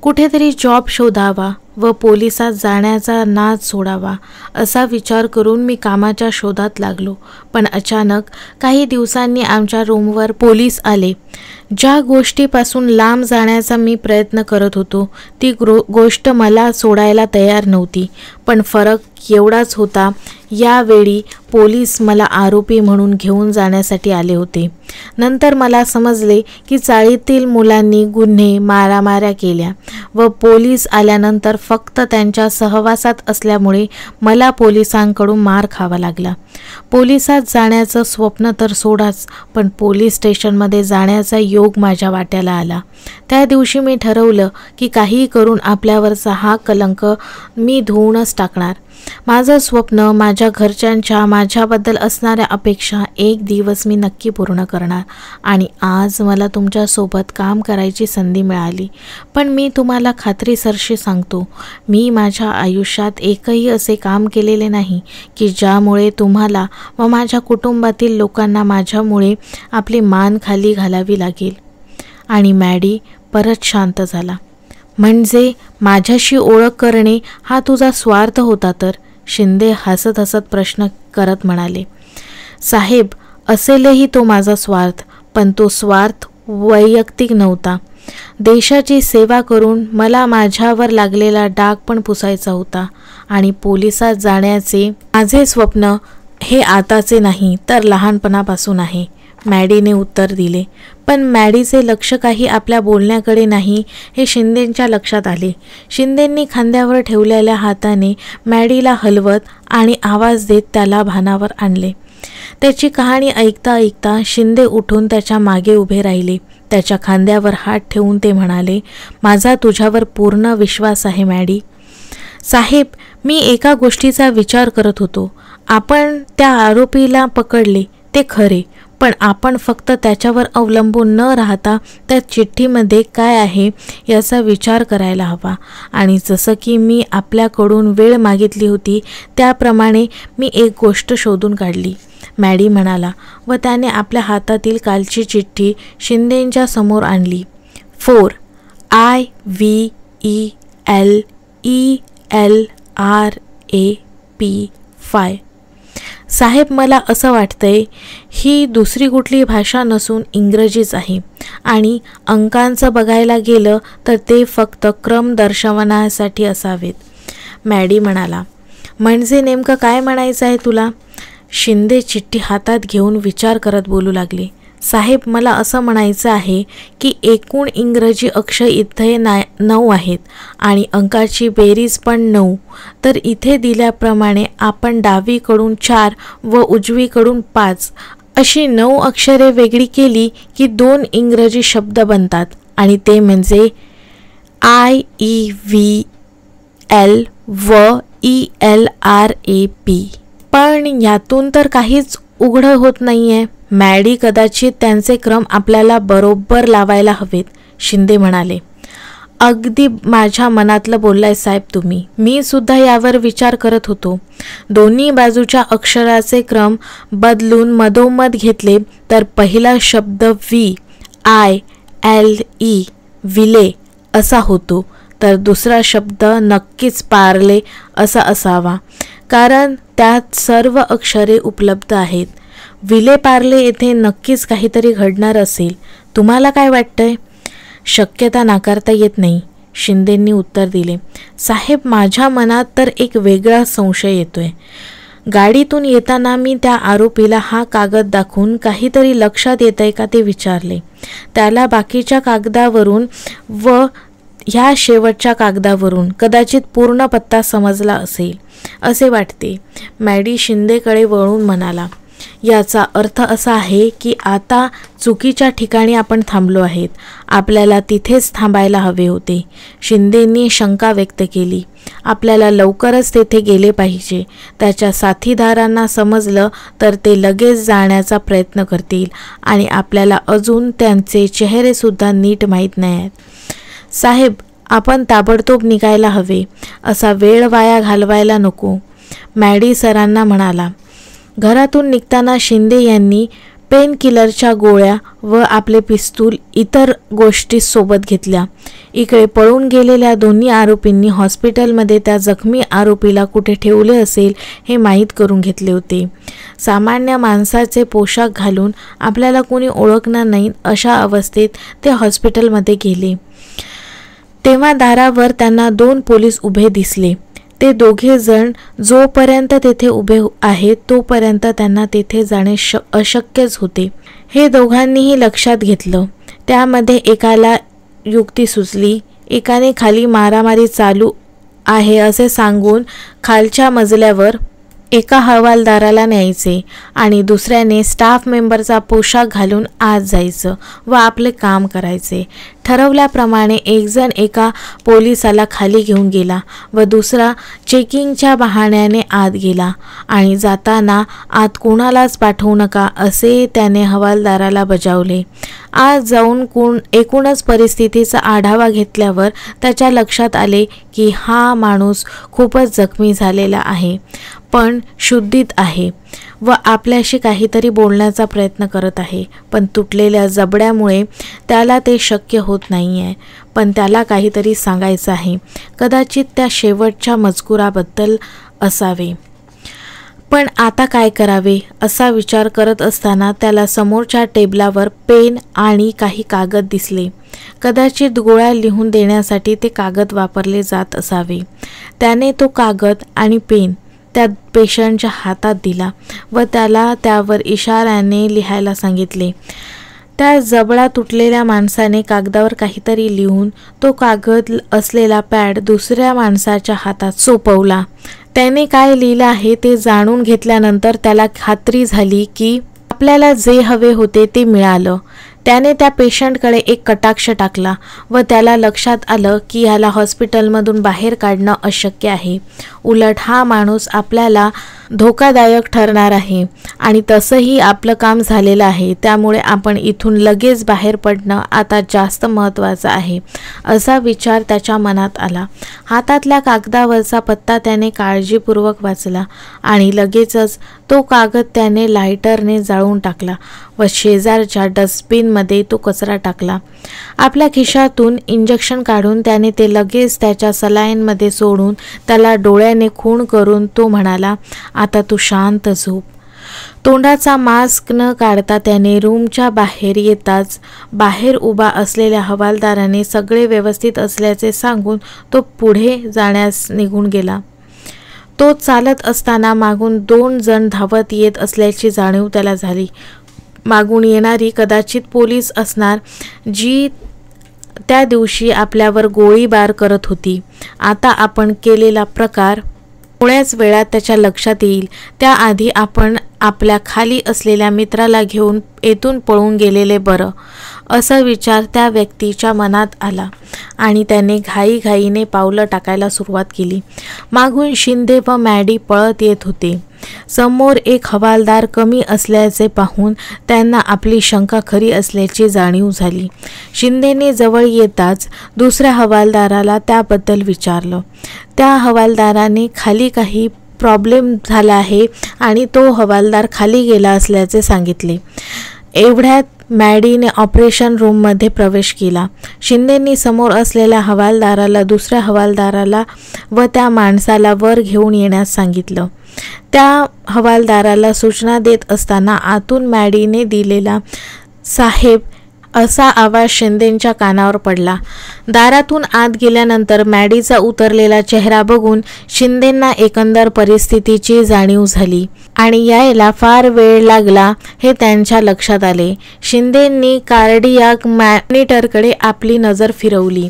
कुठेतरी जॉब शोधावा व पोलिसात जाण्याचा नाद सोडावा असा विचार करून मी कामाच्या शोधात लागलो. पण अचानक काही दिवसांनी आमच्या रूमवर पोलीस आले. ज्या गोष्टीपासून लांब जाण्याचा मी प्रयत्न करत होतो ती गोष्ट मला सोडायला तयार नव्हती. पण फरक एवढाच होता, यावेळी पोलीस मला आरोपी म्हणून घेऊन जाण्यासाठी आले होते. नंतर मला समजले की चाळीतील मुलांनी गुन्हे मारामाऱ्या केल्या व पोलीस आल्यानंतर फक्त त्यांच्या सहवासात असल्यामुळे मला पोलिसांकडून मार खावा लागला. पोलिसात जाण्याचं स्वप्न तर सोडाच, पण पोलीस स्टेशनमध्ये जाण्याचा योग माझ्या वाट्याला आला. त्या दिवशी मी ठरवलं की काहीही करून आपल्यावरचा हा कलंक मी धुवूनच टाकणार. माझं स्वप्न, माझ्या घरच्यांच्या माझ्याबद्दल असणाऱ्या अपेक्षा एक दिवस मी नक्की पूर्ण करणार. आणि आज मला तुमच्यासोबत काम करायची संधी मिळाली. पण मी तुम्हाला खात्रीसरशी सांगतो, मी माझ्या आयुष्यात एकही असे काम केलेले नाही की ज्यामुळे तुम्हाला व माझ्या कुटुंबातील लोकांना माझ्यामुळे आपली मान खाली घालावी लागेल. आणि मॅडी परत शांत झाला. म्हणजे माझ्याशी ओळख करणे हा तुझा स्वार्थ होता तर? शिंदे हसत हसत प्रश्न करत म्हणाले. साहेब, असेलही तो माझा स्वार्थ, पण तो स्वार्थ वैयक्तिक नव्हता. देशाची सेवा करून मला माझ्यावर लागलेला डाग पण पुसायचा होता. आणि पोलिसात जाण्याचे माझे स्वप्न हे आताचे नाही तर लहानपणापासून आहे, मॅडीने उत्तर दिले. पण मॅडीचे लक्ष काही आपल्या बोलण्याकडे नाही हे शिंदेंच्या लक्षात आले. शिंदेंनी खांद्यावर ठेवलेल्या हाताने मॅडीला हलवत आणि आवाज देत त्याला भानावर आणले. त्याची कहाणी ऐकता ऐकता शिंदे उठून त्याच्या मागे उभे राहिले. त्याच्या खांद्यावर हात ठेवून ते म्हणाले, माझा तुझ्यावर पूर्ण विश्वास आहे मॅडी. साहेब, मी एका गोष्टीचा विचार करत होतो. आपण त्या आरोपीला पकडले ते खरे, पण आपण फक्त त्याच्यावर अवलंबून न राहता त्या चिठ्ठीमध्ये काय आहे याचा विचार करायला हवा. आणि जसं की मी आपल्याकडून वेळ मागितली होती त्याप्रमाणे मी एक गोष्ट शोधून काढली, मॅडी म्हणाला व त्याने आपल्या हातातील कालची चिठ्ठी शिंदेंच्या समोर आणली. 4 IVELERAP 5. साहेब, मला असं वाटतंय ही दुसरी कुठली भाषा नसून इंग्रजीच आहे. आणि अंकांचं बघायला गेलं तर ते फक्त क्रम दर्शवण्यासाठी असावेत, मॅडी म्हणाला. म्हणजे नेमकं काय म्हणायचं आहे तुला? शिंदे चिठ्ठी हातात घेऊन विचार करत बोलू लागले. साहेब, मला असं म्हणायचं आहे की एकूण इंग्रजी अक्षर इथे 9 आहेत आणि अंकाची बेरीज पण 9. तर इथे दिल्याप्रमाणे आपण डावीकडून 4 व उजवीकडून 5 अशी 9 अक्षरे वेगळी केली की 2 इंग्रजी शब्द बनतात आणि ते म्हणजे IEVL व ELRAP. पण यातून तर काहीच उघड होत नाहीये. मॅडी, कदाचित त्यांचे क्रम आपल्याला बरोबर लावायला हवेत, शिंदे म्हणाले. अगदी माझ्या मनातलं बोललाय साहेब तुम्ही. मी सुद्धा यावर विचार करत होतो. दोन्ही बाजूच्या अक्षराचे क्रम बदलून मधोमध घेतले तर पहिला शब्द VILE विले असा होतो, तर दुसरा शब्द नक्कीच पार्ले असा असावा, कारण त्यात सर्व अक्षरे उपलब्ध आहेत. विले पार्ले येथे नक्कीच काहीतरी घडणार असेल. तुम्हाला काय वाटतंय? शक्यता नाकारता येत नाही, शिंदेंनी उत्तर दिले. साहेब, माझ्या मनात तर एक वेगळा संशय येतोय. गाडीतून येताना मी त्या आरोपीला हा कागद दाखवून काहीतरी लक्षात येतंय का ते विचारले. त्याला बाकीच्या कागदावरून व ह्या शेवटच्या कागदावरून कदाचित पूर्ण पत्ता समजला असेल असे वाटते, मॅडी शिंदेकडे वळून म्हणाला. याचा अर्थ असा आहे की आता चुकीच्या ठिकाणी आपण थांबलो आहेत. आपल्याला तिथेच थांबायला हवे होते. शिंदेंनी शंका व्यक्त केली. आपल्याला लवकरच तेथे गेले पाहिजे. त्याच्या साथीदारांना समजलं तर ते लगेच जाण्याचा प्रयत्न करतील आणि आपल्याला अजून त्यांचे चेहरेसुद्धा नीट माहीत नाहीत. साहेब, आपण ताबडतोब निघायला हवे. असा वेळ वाया घालवायला नको, मॅडी सरांना म्हणाला. घरातून निघताना शिंदे यांनी पेन किलरच्या गोळ्या व आपले पिस्तूल इतर गोष्टी सोबत घेतल्या. इकडे पळून गेलेल्या दोन्ही आरोपींनी हॉस्पिटलमध्ये त्या जखमी आरोपीला कुठे ठेवले असेल हे माहीत करून घेतले होते. सामान्य माणसाचे पोशाख घालून आपल्याला कोणी ओळखणार नाही अशा अवस्थेत ते हॉस्पिटलमध्ये गेले. तेव्हा दारावर त्यांना 2 पोलीस उभे दिसले. ते दोघे जण जोपर्यंत तेथे उभे आहेत तोपर्यंत त्यांना तेथे जाणे अशक्यच होते. हे दोघांनीही लक्षात घेतलं. त्यामध्ये एकाला युक्ती सुचली. एकाने खाली मारामारी चालू आहे असे सांगून खालच्या मजल्यावर एका हवालदाराला न्यायचे आणि दुसऱ्याने स्टाफ मेंबरचा पोशाख घालून आत जायचं व आपले काम करायचे. ठरवल्याप्रमाणे एक जण एका पोलिसाला खाली घेऊन गेला व दुसरा चेकिंगच्या बहाण्याने आत गेला आणि जाताना आत कोणालाच पाठवू नका असे त्याने हवालदाराला बजावले. आत जाऊन एकूणच परिस्थितीचा आढावा घेतल्यावर त्याच्या लक्षात आले की हा माणूस खूपच जखमी झालेला आहे, पण शुद्धीत आहे व आपल्याशी काहीतरी बोलण्याचा प्रयत्न करत आहे. पण तुटलेल्या जबड्यामुळे त्याला ते शक्य होत नाही आहे. पण त्याला काहीतरी सांगायचं आहे. कदाचित त्या शेवटच्या मजकुराबद्दल असावे. पण आता काय करावे असा विचार करत असताना त्याला समोरच्या टेबलावर पेन आणि काही कागद दिसले. कदाचित गोळ्या लिहून देण्यासाठी ते कागद वापरले जात असावे. त्याने तो कागद आणि पेन त्या पेशंटच्या हातात दिला व त्याला त्यावर इशाऱ्याने लिहायला सांगितले. त्या जबडा तुटलेल्या माणसाने कागदावर काहीतरी लिहून तो कागद असलेला पॅड दुसऱ्या माणसाच्या हातात सोपवला. त्याने काय लिहिलं आहे ते जाणून घेतल्यानंतर त्याला खात्री झाली की आपल्याला जे हवे होते ते मिळालं. त्याने त्या पेशंटकडे एक कटाक्ष टाकला व त्याला लक्षात आलं की याला हॉस्पिटलमधून बाहेर काढणं अशक्य आहे. उलट हा माणूस आपल्याला धोकादायक ठरणार आहे आणि तसंही आपलं काम झालेलं आहे. त्यामुळे आपण इथून लगेच बाहेर पडणं आता जास्त महत्त्वाचं आहे असा विचार त्याच्या मनात आला. हातातल्या कागदावरचा पत्ता त्याने काळजीपूर्वक वाचला आणि लगेचच तो कागद त्याने लायटरने जाळून टाकला व शेजारच्या डस्टबिनमध्ये तो कचरा टाकला. आपल्या खिशातून इंजेक्शन काढून त्याने ते लगेच त्याच्या सलाईनमध्ये सोडून त्याला डोळ्याने खूण करून तो म्हणाला, आता तू शांत झोप. तोंडाचा मास्क न काढता त्याने रूमच्या बाहेर येताच बाहेर उभा असलेल्या हवालदाराने सगळे व्यवस्थित असल्याचे सांगून तो पुढे जाण्यास निघून गेला. तो चालत असताना मागून 2 जण धावत येत असल्याची जाणीव त्याला झाली. मागून येणारी कदाचित पोलीस असणार जी त्या दिवशी आपल्यावर गोळीबार करत होती. आता आपण केलेला प्रकार थोड्याच वेळात त्याच्या लक्षात येईल. त्याआधी आपण आपल्या खाली असलेल्या मित्राला घेऊन येथून पळून गेलेले बरं असा विचार त्या व्यक्तीच्या मनात आला आणि त्याने घाईघाईने पावलं टाकायला सुरुवात केली. मागून शिंदे व मॅडी पळत येत होते. समोर एक हवालदार कमी असल्याचे पाहून त्यांना आपली शंका खरी असल्याची जाणीव झाली. शिंदेने जवळ येताच दुसऱ्या हवालदाराला त्याबद्दल विचारलं. त्या हवालदाराने खाली काही प्रॉब्लेम झाला आहे आणि तो हवालदार खाली गेला असल्याचे सांगितले. एवढ्यात मॅडीने ऑपरेशन रूममध्ये प्रवेश केला. शिंदेंनी समोर असलेल्या हवालदाराला दुसऱ्या हवालदाराला व त्या माणसाला वर घेऊन येण्यास सांगितलं. त्या हवालदाराला सूचना देत असताना आतून मॅडीने दिलेला साहेब असा आवाज शिंदेंच्या कानावर पडला. दारातून आत गेल्यानंतर मॅडीचा उतरलेला चेहरा बघून शिंदेंना एकंदर परिस्थितीची जाणीव झाली आणि यायला फार वेळ लागला हे त्यांच्या लक्षात आले. शिंदेंनी कार्डियाक मॉनिटरकडे आपली नजर फिरवली.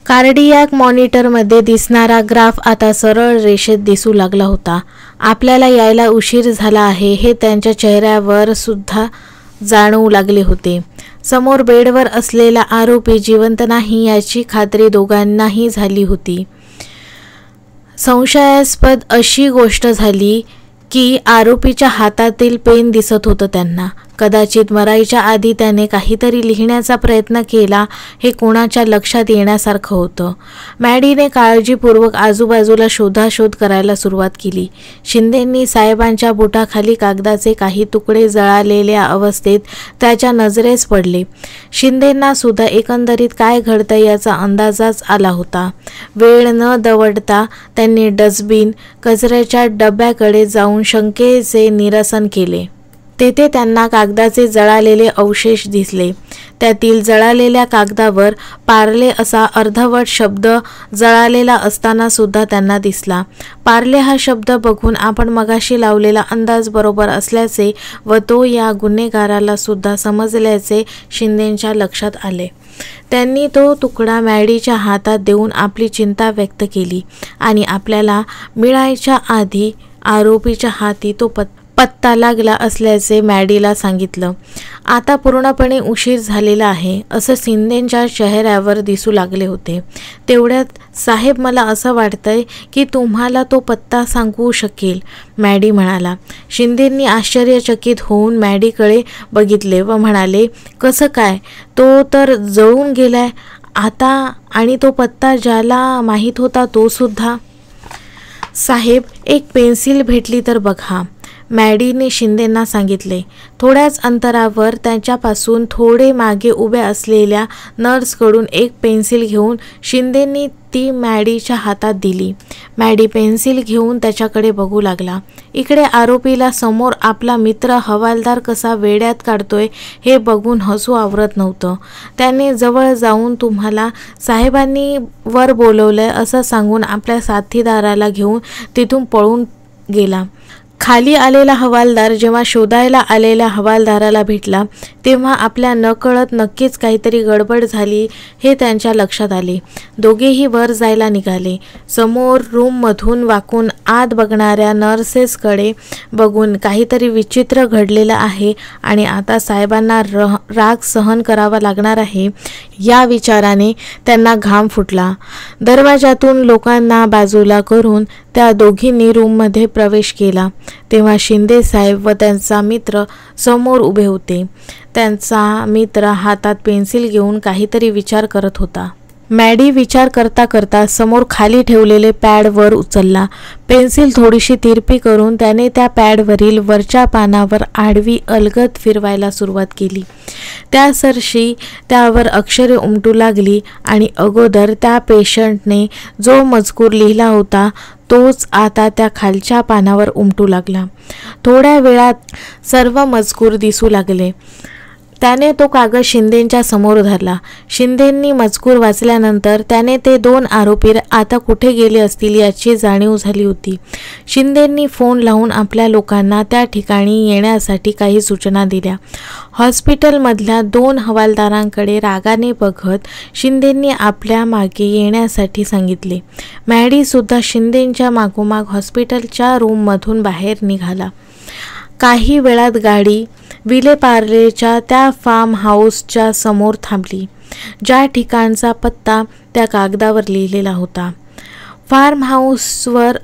कार्डियाक मॉनिटरमध्ये दिसणारा ग्राफ आता सरळ रेषेत दिसू लागला होता. आपल्याला यायला उशीर झाला आहे हे त्यांच्या चेहऱ्यावर सुद्धा जाणवू लागले होते. समोर बेडवर असलेला आरोपी जिवंत नाही याची खात्री दोघांनाही झाली होती. संशयास्पद अशी गोष्ट झाली की आरोपीच्या हातातील पेन दिसत होतं त्यांना. कदाचित मरायच्या आधी त्याने काहीतरी लिहिण्याचा प्रयत्न केला हे कोणाच्या लक्षात येण्यासारखं होतं. मॅडीने काळजीपूर्वक आजूबाजूला शोधाशोध करायला सुरुवात केली. शिंदेंनी साहेबांच्या बुटाखाली कागदाचे काही तुकडे जळालेल्या अवस्थेत त्याच्या नजरेस पडले. शिंदेंना सुद्धा एकंदरीत काय घडतंय याचा अंदाजच आला होता. वेळ न दवडता त्यांनी डस्टबिन कचऱ्याच्या डब्याकडे जाऊन शंकेचे निरसन केले. तेथे त्यांना कागदाचे जळालेले अवशेष दिसले. त्यातील जळालेल्या कागदावर पार्ले असा अर्धवट शब्द जळालेला असताना सुद्धा त्यांना दिसला. पार्ले हा शब्द बघून आपण मगाशी लावलेला अंदाज बरोबर असल्याचे व तो या गुन्हेगाराला सुद्धा समजल्याचे शिंदेंच्या लक्षात आले. त्यांनी तो तुकडा मॅडीच्या हातात देऊन आपली चिंता व्यक्त केली आणि आपल्याला मिळायच्या आधी आरोपीच्या हाती तो पत्ता लागला असल्याचे मॅडीला सांगितलं. आता पूर्णपणे उशीर झालेला आहे असं शिंदेंच्या चेहऱ्यावर दिसू लागले होते. तेवढ्यात साहेब मला असं वाटतंय की तुम्हाला तो पत्ता सांगू शकेल, मॅडी म्हणाला. शिंदेंनी आश्चर्यचकित होऊन मॅडीकडे बघितले व म्हणाले, कसं काय? तो तर जळून गेलाय आता आणि तो पत्ता ज्याला माहीत होता तो सुद्धा. साहेब एक पेन्सिल भेटली तर बघा, मॅडीने शिंदेंना सांगितले. थोड्याच अंतरावर त्यांच्यापासून थोडे मागे उभ्या असलेल्या नर्सकडून एक पेन्सिल घेऊन शिंदेंनी ती मॅडीच्या हातात दिली. मॅडी पेन्सिल घेऊन त्याच्याकडे बघू लागला. इकडे आरोपीला समोर आपला मित्र हवालदार कसा वेड्यात काढतोय हे बघून हसू आवरत नव्हतं. त्याने जवळ जाऊन तुम्हाला साहेबांनी वर बोलवलंय असं सांगून आपल्या साथीदाराला घेऊन तिथून पळून गेला. खाली आलेला हवालदार जेव्हा शोधायला आलेल्या हवालदाराला भेटला तेव्हा आपल्या नकळत नक्कीच काहीतरी गडबड झाली हे त्यांच्या लक्षात आले. दोघेही वर जायला निघाले. समोर रूममधून वाकून आत बघणाऱ्या नर्सेसकडे बघून काहीतरी विचित्र घडलेलं आहे आणि आता साहेबांना राग सहन करावा लागणार आहे या विचाराने त्यांना घाम फुटला. दरवाजातून लोकांना बाजूला करून त्या दोघींनी रूममध्ये प्रवेश केला तेव्हा शिंदे साहेब व त्यांचा मित्र समोर उभे होते. त्यांचा मित्र हातात पेन्सिल घेऊन काहीतरी विचार करत होता. मॅडी विचार करता करता समोर खाली ठेवलेले पॅड वर उचलला. पेन्सिल थोडीशी तिरपी करून त्याने त्या पॅडवरील वरच्या पानावर आडवी अलगद फिरवायला सुरुवात केली. त्यासरशी त्यावर अक्षरे उमटू लागली आणि अगोदर त्या पेशंटने जो मजकूर लिहिला होता तोच आता त्या खालच्या पानावर उमटू लागला. थोड्या वेळात सर्व मजकूर दिसू लागले. त्याने तो कागद शिंदेंच्या समोर धरला. शिंदेंनी मजकूर वाचल्यानंतर त्याने ते दोन आरोपी आता कुठे गेले असतील याची जाणीव झाली होती. शिंदेंनी फोन लावून आपल्या लोकांना त्या ठिकाणी येण्यासाठी काही सूचना दिल्या. हॉस्पिटलमधल्या दोन हवालदारांकडे रागाने बघत शिंदेंनी आपल्या मागे येण्यासाठी सांगितले. मॅडी सुद्धा शिंदेंच्या मागोमाग हॉस्पिटलच्या रूममधून बाहेर निघाला. काही वेळात गाडी विलेपार्लेच्या त्या फार्म हाऊसच्या समोर थांबली ज्या ठिकाणचा पत्ता त्या कागदावर लिहिलेला होता. फार्म हाऊसवर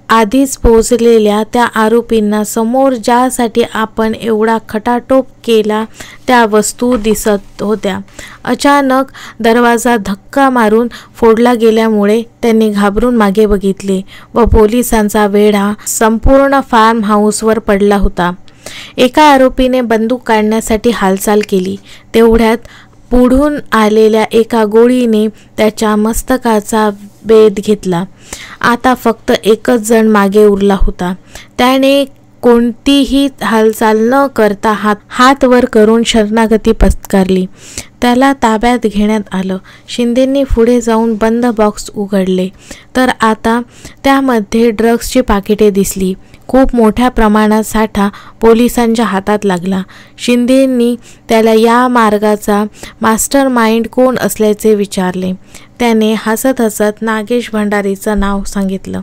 आधीच पोहोचलेल्या त्या आरोपींना समोर ज्यासाठी आपण एवढा खटाटोप केला त्या वस्तू दिसत होत्या. अचानक दरवाजा धक्का मारून फोडला गेल्यामुळे त्यांनी घाबरून मागे बघितले व पोलिसांचा वेढा संपूर्ण फार्म हाऊसवर पडला होता. एका आरोपीने बंदूक काढण्यासाठी हालचाल केली. तेवढ्यात पुढून आलेल्या एका गोळीने त्याच्या मस्तकाचा भेद घेतला. आता फक्त एकच जण मागे उरला होता. त्याने कोणतीही हालचाल न करता हात वर करून शरणागती पत्करली. त्याला ताब्यात घेण्यात आलं. शिंदेंनी पुढे जाऊन बंद बॉक्स उघडले तर आता त्यामध्ये ड्रग्सची पाकिटे दिसली. खूप मोठ्या प्रमाणात साठा पोलिसांच्या हातात लागला. शिंदेंनी त्याला या मार्गाचा मास्टर माइंड कोण असल्याचे विचारले. त्याने हसत हसत नागेश भंडारीचं नाव सांगितलं.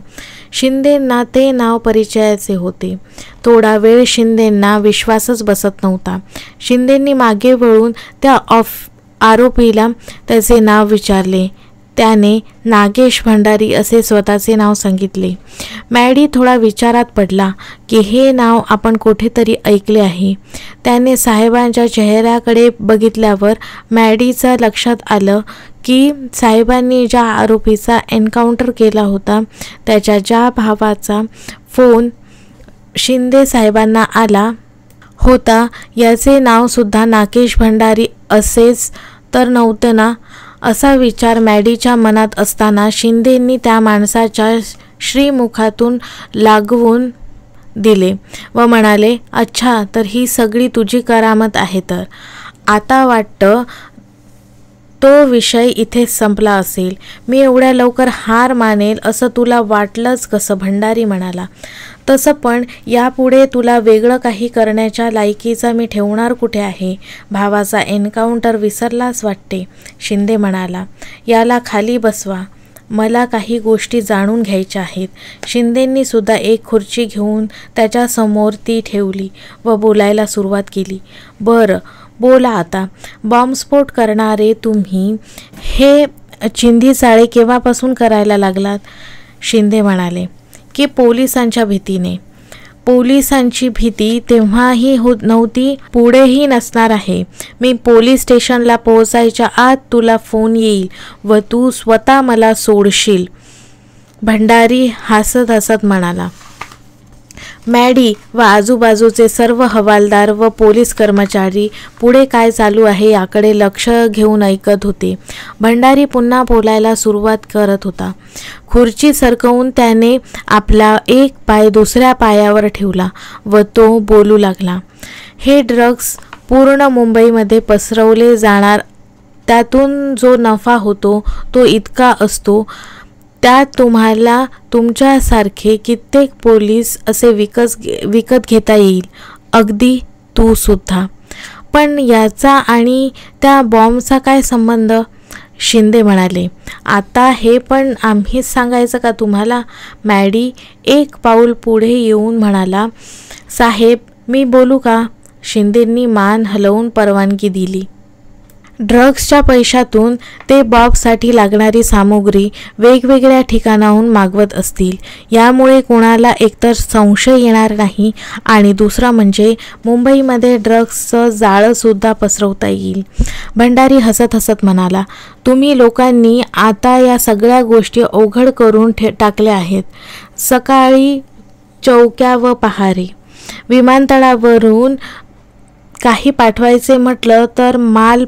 शिंदेंना ते नाव परिचयाचे होते. थोडा वेळ शिंदेंना विश्वासच बसत नव्हता. शिंदेंनी मागे वळून त्या आरोपीला त्याचे नाव विचारले. त्याने नागेश भंडारी असे स्वतःचे नाव सांगितले. मॅडी थोडा विचारात पडला की हे नाव आपण कुठेतरी ऐकले आहे. त्याने साहेबांच्या चेहऱ्याकडे बघितल्यावर मॅडीच्या लक्षात आलं की साहेबांनी ज्या आरोपीचा एन्काउंटर केला होता त्याच्या ज्या भावाचा फोन शिंदे साहेबांना आला होता याचे नावसुद्धा नागेश भंडारी असेच तर नव्हतं ना. असा विचार मॅडीच्या मनात असताना शिंदेंनी त्या माणसाच्या श्रीमुखातून लागवून दिले व म्हणाले, अच्छा, तर ही सगळी तुझी करामत आहे. तर आता वाटतं तो विषय इथेच संपला असेल. मी एवढ्या लवकर हार मानेल असं तुला वाटलंच कसं? भंडारी म्हणाला. तसं पण यापुढे तुला वेगळं काही करण्याच्या लायकीचा मी ठेवणार कुठे आहे? भावाचा एन्काउंटर विसरलाच वाटते, शिंदे म्हणाला. याला खाली बसवा, मला काही गोष्टी जाणून घ्यायच्या आहेत. शिंदेंनी सुद्धा एक खुर्ची घेऊन त्याच्यासमोर ती ठेवली व बोलायला सुरुवात केली. बरं, बोला आता. बॉम्बस्फोट करणारे तुम्ही हे चिंधी चाळे केव्हापासून करायला लागलात? शिंदे म्हणाले की पोलिसांच्या भीतीने. पोलिसांची भीती तेव्हाही नव्हती, पुढेही नसणार आहे. मी पोलीस स्टेशनला पोहोचायच्या आत तुला फोन येईल व तू स्वतः मला सोडशील, भंडारी हसत हसत म्हणाला. मॅडी व आजूबाजूचे सर्व हवालदार व पोलीस कर्मचारी पुढे काय चालू आहे याकडे लक्ष घेऊन ऐकत होते. भंडारी पुन्हा बोलायला सुरुवात करत होता. खुर्ची सरकवून त्याने आपला एक पाय दुसऱ्या पायावर ठेवला व तो बोलू लागला. हे ड्रग्ज पूर्ण मुंबईमध्ये पसरवले जाणार, त्यातून जो नफा होतो तो इतका असतो, त्यात तुम्हाला तुमच्यासारखे कित्येक पोलीस असे विकत घेता येईल, अगदी तू सुद्धा. पण याचा आणि त्या बॉम्बचा काय संबंध? शिंदे म्हणाले. आता हे पण आम्हीच सांगायचं का तुम्हाला? मॅडी एक पाऊल पुढे येऊन म्हणाला. साहेब, मी बोलू का? शिंदेंनी मान हलवून परवानगी दिली. ड्रग्सच्या पैशातून ते बॉम्बसाठी लागणारी सामुग्री वेगवेगळ्या ठिकाणाहून मागवत असतील. यामुळे कोणाला एकतर संशय येणार नाही आणि दुसरा म्हणजे मुंबईमध्ये ड्रग्सचं जाळंसुद्धा पसरवता येईल. भंडारी हसत हसत म्हणाला. तुम्ही लोकांनी आता या सगळ्या गोष्टी अवघड करून टाकल्या आहेत. सकाळी चौक्या व पहारे, विमानतळावरून काही पाठवायचे म्हटलं तर माल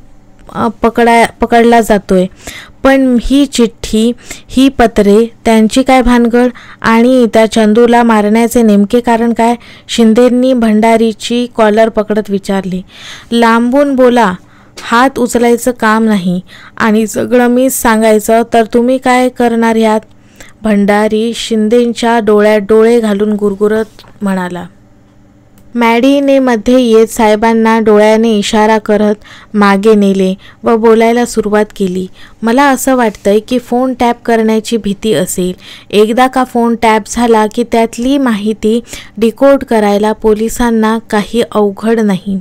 पकडला जातोय. पण ही चिठ्ठी, ही पत्रे, त्यांची काय भानगड? आणि त्या चंदूला मारण्याचे नेमके कारण काय? शिंदेंनी भंडारीची कॉलर पकडत विचारले. लांबून बोला, हात उचलायचं काम नाही. आणि सगळं मीच सांगायचं तर तुम्ही काय करणार यात? भंडारी शिंदेंच्या डोळ्यात डोळे घालून गुरगुरत म्हणाला. मॅडीने मध्ये येत साहेबांना डोळ्याने इशारा करत मागे नेले व बोलायला सुरुवात केली. मला असं वाटतंय की फोन टॅप करण्याची भीती असेल. एकदा का फोन टॅप झाला की त्यातली माहिती डिकोड करायला पोलिसांना काही अवघड नाही,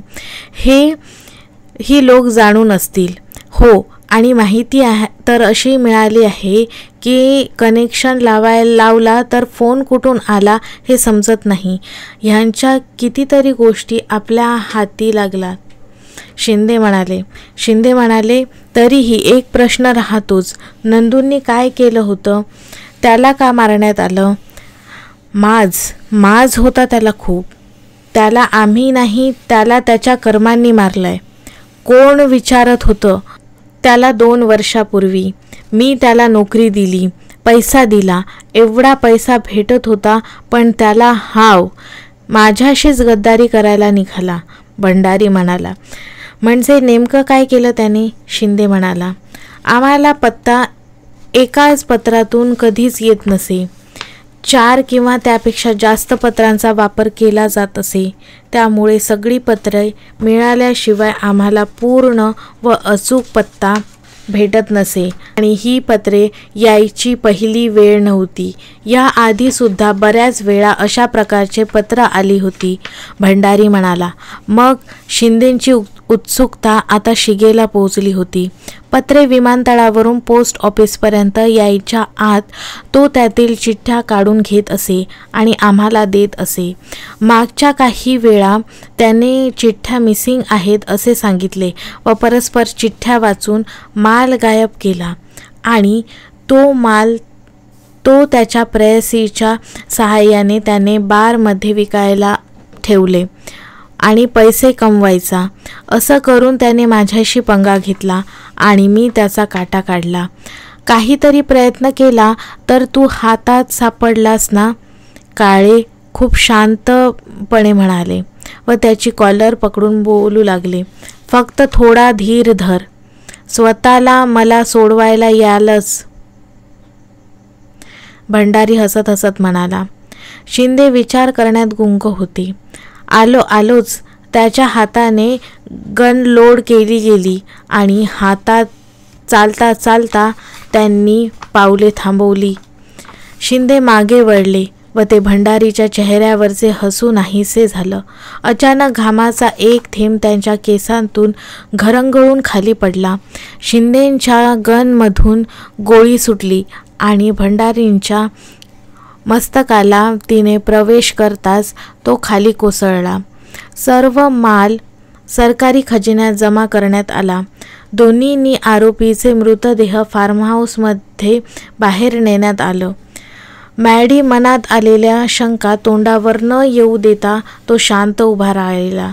ही लोक जाणून असतील. हो, आणि माहिती तर अशी मिळाली आहे की कनेक्शन लावला तर फोन कुठून आला हे समजत नाही. ह्यांच्या कितीतरी गोष्टी आपल्या हाती लागतात, शिंदे म्हणाले. तरीही एक प्रश्न राहतोच, नंदूंनी काय केलं होतं? त्याला का मारण्यात आलं? माज होता त्याला खूप. त्याला आम्ही नाही, त्याला त्याच्या कर्मांनी मारलंय. कोण विचारत होतं त्याला 2 वर्षापूर्वी? मी त्याला नोकरी दिली, पैसा दिला, एवढा पैसा भेटत होता, पण त्याला माझ्याशीच गद्दारी करायला निघाला, भंडारी म्हणाला. म्हणजे नेमकं काय केलं त्याने? शिंदे म्हणाला. आम्हाला पत्ता एकाच पत्रातून कधीच येत नसे. 4 किंवा त्यापेक्षा जास्त पत्रांचा वापर केला जात असे. त्यामुळे सगळी पत्रे मिळाल्याशिवाय आम्हाला पूर्ण व अचूक पत्ता भेटत नसे आणि ही पत्रे यायची पहिली वेळ नव्हती. या आधीसुद्धा बऱ्याच वेळा अशा प्रकारचे पत्र आली होती, भंडारी म्हणाला. मग शिंदेंची उत्सुकता आता शिगेला पोहोचली होती. पत्रे विमानतळावरून पोस्ट ऑफिसपर्यंत यायच्या आत तो त्यातील चिठ्ठ्या काढून घेत असे आणि आम्हाला देत असे. मागच्या काही वेळा त्याने चिठ्ठ्या मिसिंग आहेत असे सांगितले व परस्पर चिठ्ठ्या वाचून माल गायब केला आणि तो त्याच्या प्रेयसीच्या सहाय्याने त्याने बारमध्ये विकायला ठेवले आणि पैसे कमवायचा. असं करून त्याने माझ्याशी पंगा घेतला आणि मी त्याचा काटा काढला. काहीतरी प्रयत्न केला तर तू हातात सापडलास ना, काळे खूप शांतपणे म्हणाले व त्याची कॉलर पकडून बोलू लागले. फक्त थोडा धीर धर, स्वतःला मला सोडवायला यालच. भंडारी हसत हसत म्हणाला. शिंदे विचार करण्यात गुंग होते. आलोच. त्याच्या हाताने गन लोड केली गेली आणि हातात चालता चालता त्यांनी पावले थांबवली. शिंदे मागे वळले व ते भंडारीच्या चेहऱ्यावरचे हसू नाहीसे झालं. अचानक घामाचा एक थेंब त्यांच्या केसांतून घरंगळून खाली पडला. शिंदेंच्या गनमधून गोळी सुटली आणि भंडारींच्या मस्तकाला तिने प्रवेश करताच तो खाली कोसळला. सर्व माल सरकारी खजिन्यात जमा करण्यात आला. दोन्हींनी आरोपीचे मृतदेह फार्महाऊसमध्ये बाहेर नेण्यात आलं. मॅडी मनात आलेल्या शंका तोंडावर न येऊ देता तो शांत उभा राहिला.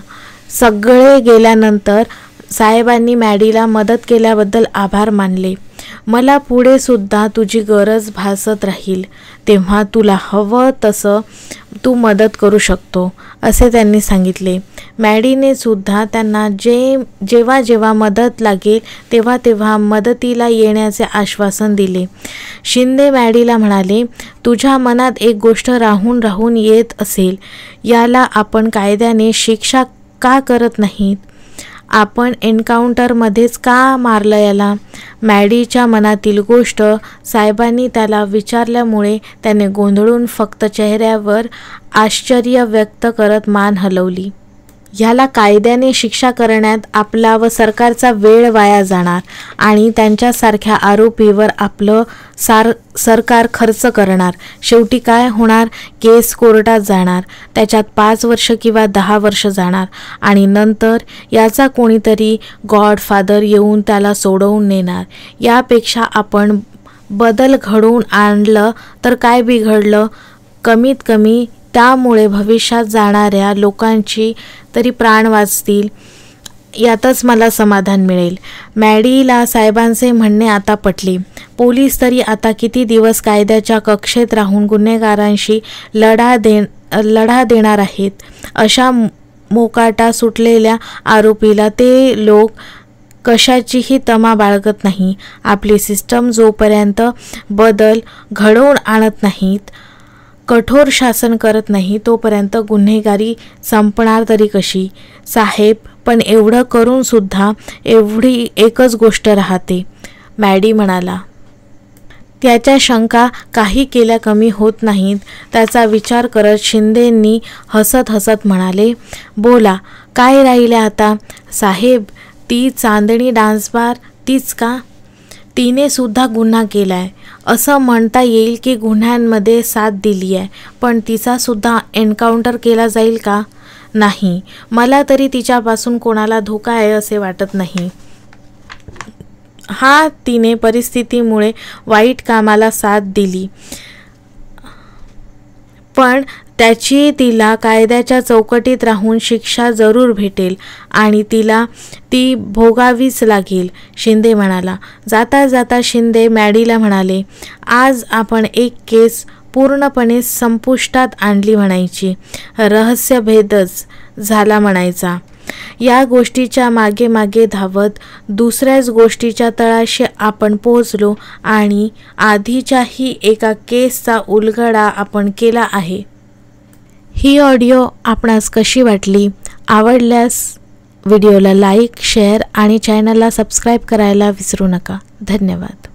सगळे गेल्यानंतर साहेबांनी मॅडीला मदत केल्याबद्दल आभार मानले. मला पुढे सुद्धा तुझी गरज भासत राहील तेव्हा तुला हवं तसं तू मदत करू शकतो असे त्यांनी सांगितले. मॅडीने सुद्धा त्यांना जेव्हा जेव्हा मदत लागेल तेव्हा तेव्हा मदतीला येण्याचे आश्वासन दिले. शिंदे मॅडीला म्हणाले, तुझ्या मनात एक गोष्ट राहून राहून येत असेल, याला आपण कायद्याने शिक्षा का करत नाहीत? आपण एन्काउंटरमध्येच का मारलं याला? मॅडीच्या मनातील गोष्ट साहेबांनी त्याला विचारल्यामुळे त्याने गोंधळून फक्त चेहऱ्यावर आश्चर्य व्यक्त करत मान हलवली. ह्याला कायद्याने शिक्षा करण्यात आपला व सरकारचा वेळ वाया जाणार आणि त्यांच्यासारख्या आरोपीवर आपलं सरकार खर्च करणार. शेवटी काय होणार? केस कोर्टात जाणार, त्याच्यात 5 वर्ष किंवा 10 वर्ष जाणार आणि नंतर याचा कोणीतरी गॉडफादर येऊन त्याला सोडवून नेणार. यापेक्षा आपण बदल घडवून आणलं तर काय बिघडलं? कमीत कमी त्यामुळे भविष्यात जाणाऱ्या लोकांची तरी प्राण वाचतील, यातच मला समाधान मिळेल. मॅडीला साहेबांचे म्हणणे आता पटले. पोलीस तरी आता किती दिवस कायद्याच्या कक्षेत राहून गुन्हेगारांशी लढा देणार आहेत? अशा मोकाटा सुटलेल्या आरोपीला ते लोक कशाचीही तमा बाळगत नाही. आपली सिस्टम जोपर्यंत बदल घडवून आणत नाहीत, कठोर शासन करत नाही, तोपर्यंत गुन्हेगारी संपणार तरी कशी? साहेब, पण एवढं करून सुद्धा एवढी एकच गोष्ट राहते, मॅडी म्हणाला. त्याच्या शंका काही केल्या कमी होत नाहीत. त्याचा विचार करत शिंदेंनी हसत हसत म्हणाले, बोला, काय राहिले आता? साहेब, ती चांदणी डान्स बार तीच का? तिने सुद्धा गुन्हा केलाय. असं म्हणता येईल की गुन्ह्यांमध्ये साथ दिली आहे, पण तिचा सुद्धा एन्काउंटर केला जाईल का? नाही, मला तरी तिच्यापासून कोणाला धोका आहे असे वाटत नाही. तिने परिस्थितीमुळे वाईट कामाला साथ दिली, पण त्याची तिला कायद्याच्या चौकटीत राहून शिक्षा जरूर भेटेल आणि तिला ती भोगावीच लागेल, शिंदे म्हणाला. जाता जाता शिंदे मॅडीला म्हणाले, आज आपण एक केस पूर्णपणे संपुष्टात आणली म्हणायची. रहस्यभेदच झाला म्हणायचा. या गोष्टीच्या मागे मागे धावत दुसऱ्याच गोष्टीच्या तळाशी आपण पोहोचलो आणि आधीच्याही एका केसचा उलगडा आपण केला आहे. ही ऑडिओ आपणास कशी वाटली? आवडल्यास व्हिडिओला लाईक, शेअर आणि चॅनलला सबस्क्राईब करायला विसरू नका. धन्यवाद.